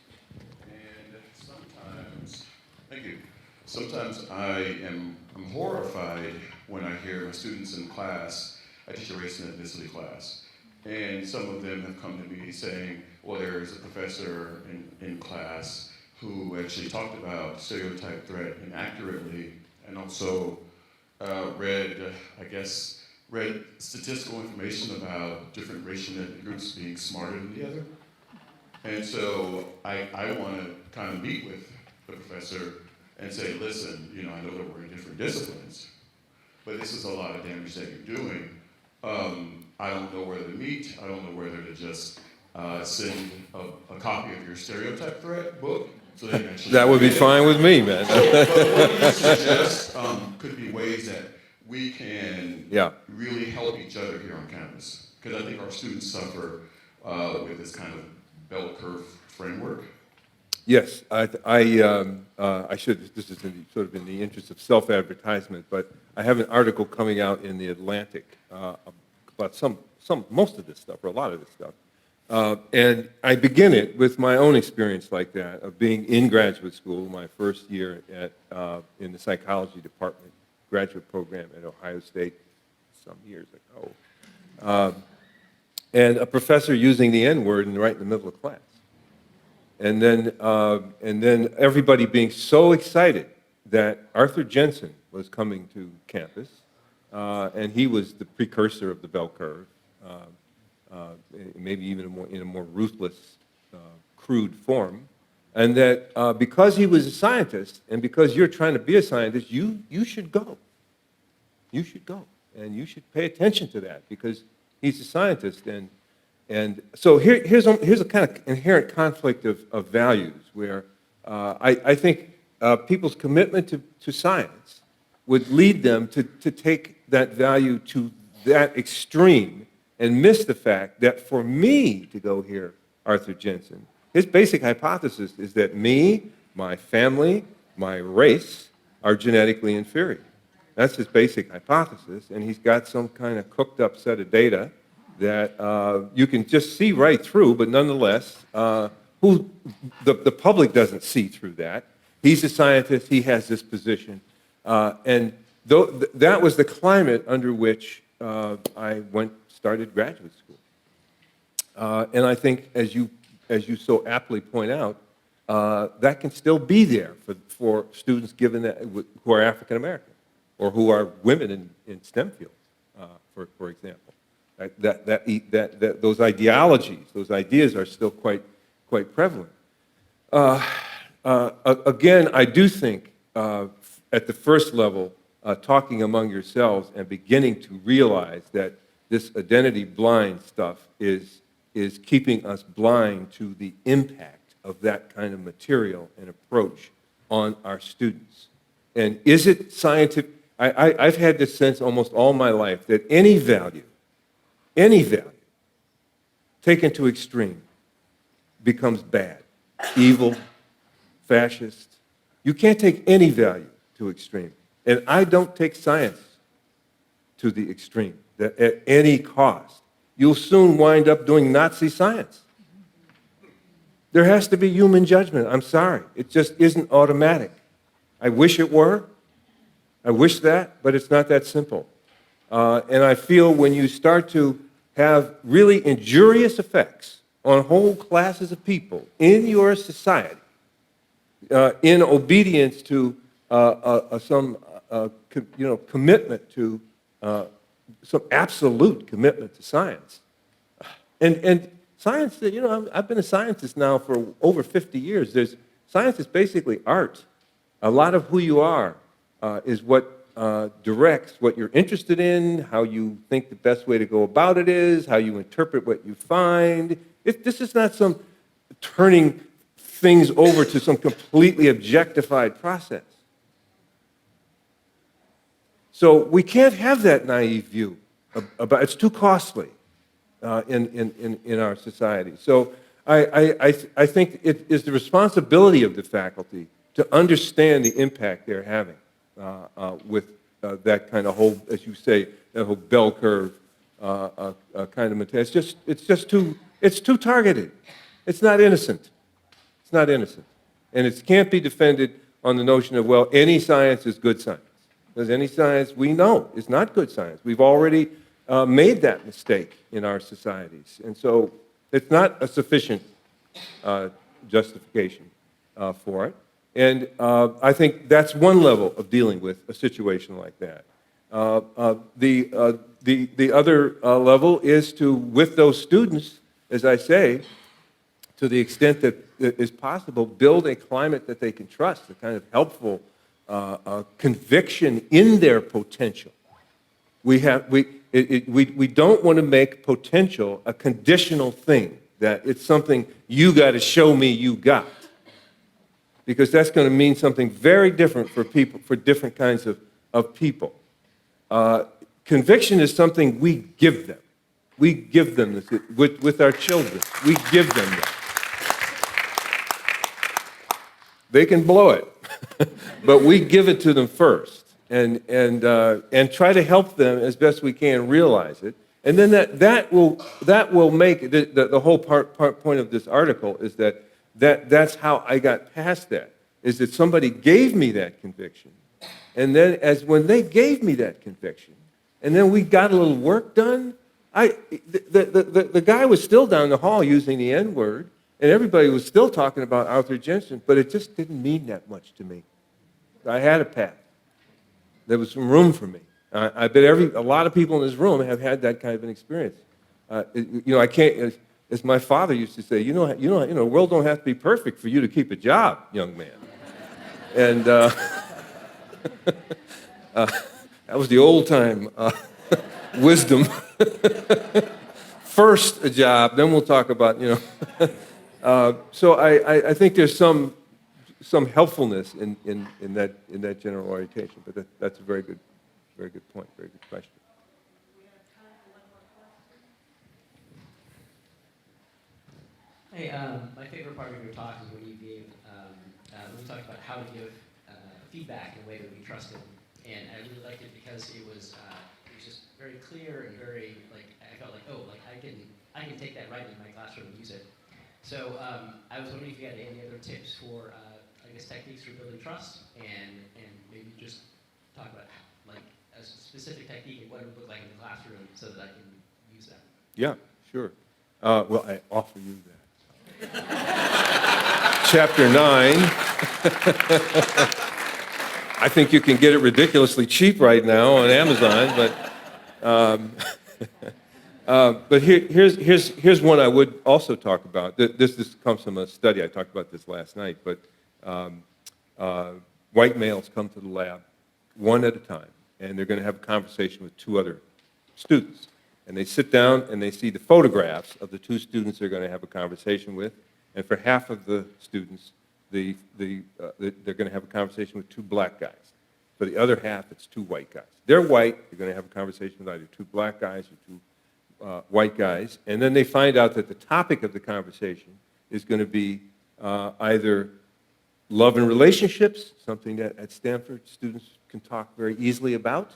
And sometimes, thank you, sometimes I'm horrified when I hear my students in class. I teach a race and ethnicity class. And some of them have come to me saying, well, there's a professor in class who actually talked about stereotype threat inaccurately and also read statistical information about different racial and ethnic groups being smarter than the other. And so I want to kind of meet with the professor and say, listen, I know that we're in different disciplines, but this is a lot of damage that you're doing. I don't know whether to meet. I don't know whether to just send a copy of your stereotype threat book so they can actually.
That would be fine with me, man.
But what you suggest could be ways that we can really help each other here on campus, because I think our students suffer with this kind of bell curve framework.
Yes, I should. This is sort of in the interest of self-advertisement, but I have an article coming out in the Atlantic about most of this stuff, or a lot of this stuff, and I begin it with my own experience like that of being in graduate school, my first year in the psychology department graduate program at Ohio State, some years ago, and a professor using the N-word right in the middle of class. And then everybody being so excited that Arthur Jensen was coming to campus, and he was the precursor of the bell curve, maybe even in a more ruthless, crude form. And that because he was a scientist, and because you're trying to be a scientist, you should go. You should go, and you should pay attention to that, because he's a scientist. And so here's a kind of inherent conflict of values, where I think people's commitment to science would lead them to take that value to that extreme and miss the fact that for me to go hear Arthur Jensen, his basic hypothesis is that me, my family, my race are genetically inferior. That's his basic hypothesis, and he's got some kind of cooked up set of data that you can just see right through, but nonetheless, the public doesn't see through that. He's a scientist, he has this position, and that was the climate under which I started graduate school. And I think, as you so aptly point out, that can still be there for students given that, who are African American or who are women in STEM fields, for example. Those ideologies, those ideas are still quite prevalent. Again, I do think at the first level, talking among yourselves and beginning to realize that this identity blind stuff is keeping us blind to the impact of that kind of material and approach on our students. And is it scientific? I've had this sense almost all my life that any value, taken to extreme, becomes bad, evil, fascist. You can't take any value to extreme. And I don't take science to the extreme, that at any cost. You'll soon wind up doing Nazi science. There has to be human judgment. I'm sorry. It just isn't automatic. I wish it were. I wish that, but it's not that simple. And I feel when you start to have really injurious effects on whole classes of people in your society, in obedience to some commitment to some absolute commitment to science, and science. I've been a scientist now for over 50 years. Science is basically art. A lot of who you are is what directs what you're interested in, how you think the best way to go about it is, how you interpret what you find. This is not some turning things over to some completely objectified process. So we can't have that naive view about it's too costly in our society. So I think it is the responsibility of the faculty to understand the impact they're having with that kind of whole, as you say, that whole bell curve kind of material. It's too targeted. It's not innocent. It's not innocent, and it can't be defended on the notion of, well, any science is good science. Because any science we know is not good science. We've already made that mistake in our societies. And so it's not a sufficient justification for it. And I think that's one level of dealing with a situation like that. The other level is to, with those students, as I say, to the extent that it is possible, build a climate that they can trust, a kind of helpful conviction in their potential. We don't want to make potential a conditional thing, that it's something you got to show me you got, because that's going to mean something very different for people, for different kinds of people. Conviction is something we give them. We give them this, with our children. We give them that. They can blow it, but we give it to them first, and try to help them as best we can realize it. And then that will make the whole point of this article is that's how I got past that, is that somebody gave me that conviction, and then when they gave me that conviction, and then we got a little work done, the guy was still down the hall using the N-word. And everybody was still talking about Arthur Jensen, but it just didn't mean that much to me. I had a path. There was some room for me. I bet a lot of people in this room have had that kind of an experience. I can't, as my father used to say, the world don't have to be perfect for you to keep a job, young man. And that was the old time wisdom. First a job, then we'll talk about, So I think there's some helpfulness in that general orientation, but that's a very good point, very good question.
Hey, my favorite part of your talk is when you talked about how to give feedback in a way that would be trusted, and I really liked it because it was just very clear and very I felt like I can take that right into my classroom and use it. So I was wondering if you had any other tips for techniques for building trust, and maybe just talk about a specific technique and what it would look like in the classroom so that I can use that.
Yeah, sure. Well, I offer you that. Chapter 9. I think you can get it ridiculously cheap right now on Amazon, but here's one I would also talk about. This comes from a study. I talked about this last night, but white males come to the lab one at a time, and they're going to have a conversation with two other students. And they sit down and they see the photographs of the two students they're going to have a conversation with. And for half of the students, they're going to have a conversation with two black guys. For the other half, it's two white guys. They're white. They're going to have a conversation with either two black guys or two white guys. And then they find out that the topic of the conversation is going to be either love and relationships, something that at Stanford students can talk very easily about.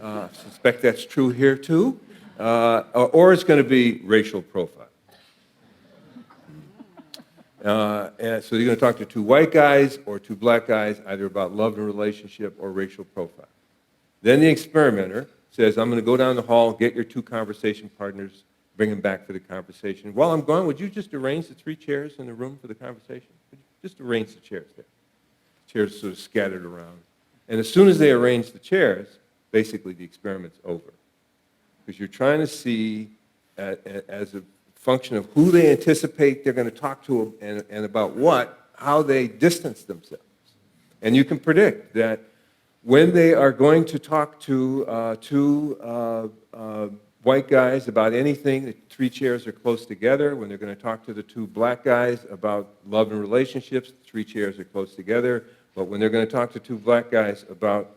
I suspect that's true here too. Or it's going to be racial profile. And so you're going to talk to two white guys or two black guys, either about love and relationship or racial profile. Then the experimenter says, I'm going to go down the hall, get your two conversation partners, bring them back for the conversation. While I'm gone, would you just arrange the three chairs in the room for the conversation? Would you just arrange the chairs there? Chairs sort of scattered around. And as soon as they arrange the chairs, basically the experiment's over. Because you're trying to see, as a function of who they anticipate they're going to talk to and about what, how they distance themselves. And you can predict that when they are going to talk to two white guys about anything, the three chairs are close together. When they're going to talk to the two black guys about love and relationships, the three chairs are close together. But when they're going to talk to two black guys about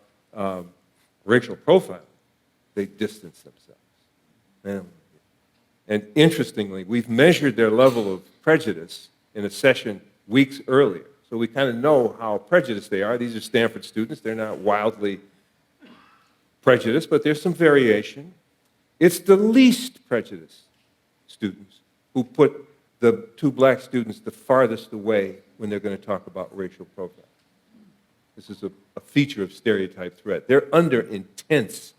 racial profile, they distance themselves. And interestingly, we've measured their level of prejudice in a session weeks earlier. So we kind of know how prejudiced they are. These are Stanford students. They're not wildly prejudiced, but there's some variation. It's the least prejudiced students who put the two black students the farthest away when they're going to talk about racial profile. This is a feature of stereotype threat. They're under intense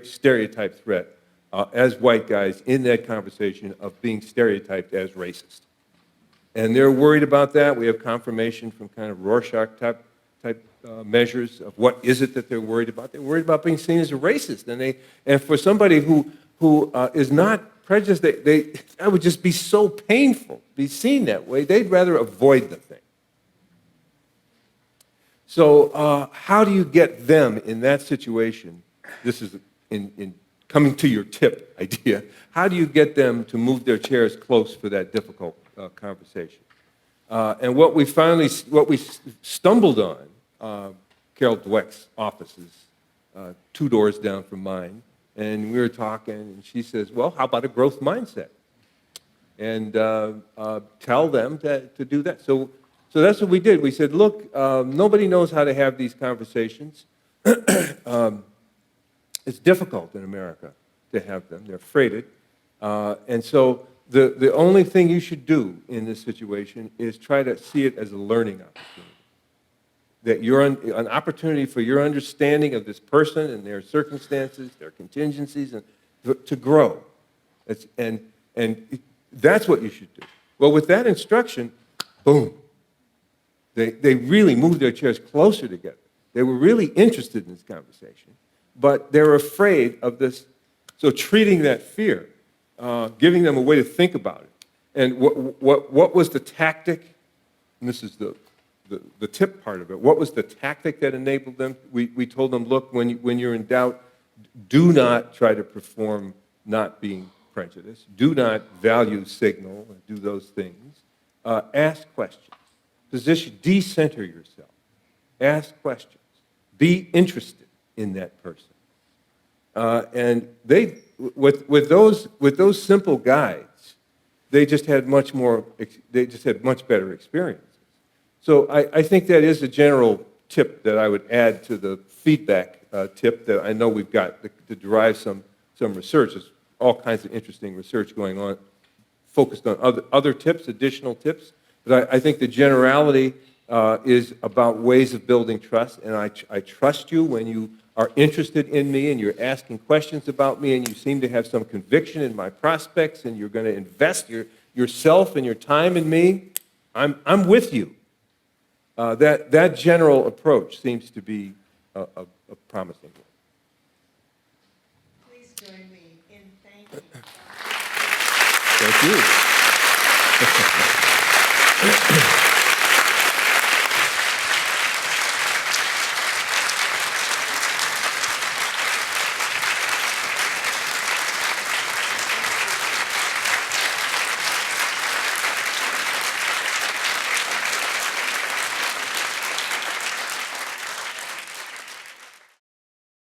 stereotype threat as white guys in that conversation of being stereotyped as racist. And they're worried about that. We have confirmation from kind of Rorschach type measures of what is it that they're worried about. They're worried about being seen as a racist. And for somebody who is not prejudiced, that would just be so painful, be seen that way. They'd rather avoid the thing. So how do you get them in that situation? This is in coming to your tip idea. How do you get them to move their chairs close for that difficult conversation? And what we stumbled on, Carol Dweck's office is 2 doors down from mine, and we were talking, and she says, well, how about a growth mindset? And tell them to do that. So that's what we did. We said, look, nobody knows how to have these conversations. It's difficult in America to have them. They're afraid. And so the only thing you should do in this situation is try to see it as a learning opportunity. That you're an opportunity for your understanding of this person and their circumstances, their contingencies, and to grow. And that's what you should do. Well, with that instruction, boom. They really moved their chairs closer together. They were really interested in this conversation. but they're afraid of this. So treating that fear, giving them a way to think about it. And what was the tactic? And this is the tip part of it. What was the tactic that enabled them? We told them, look, when you're in doubt, do not try to perform not being prejudiced. Do not value signal and do those things. Ask questions. Position, decenter yourself. Ask questions. Be interested in that person. And they, with those simple guides, they just had much better experiences. So I think that is a general tip that I would add to the feedback tip that I know we've got to derive some research. There's all kinds of interesting research going on, focused on other tips, additional tips. But I think the generality is about ways of building trust, and I trust you when you are interested in me and you're asking questions about me and you seem to have some conviction in my prospects and you're going to invest yourself and your time in me. I'm with you. That general approach seems to be a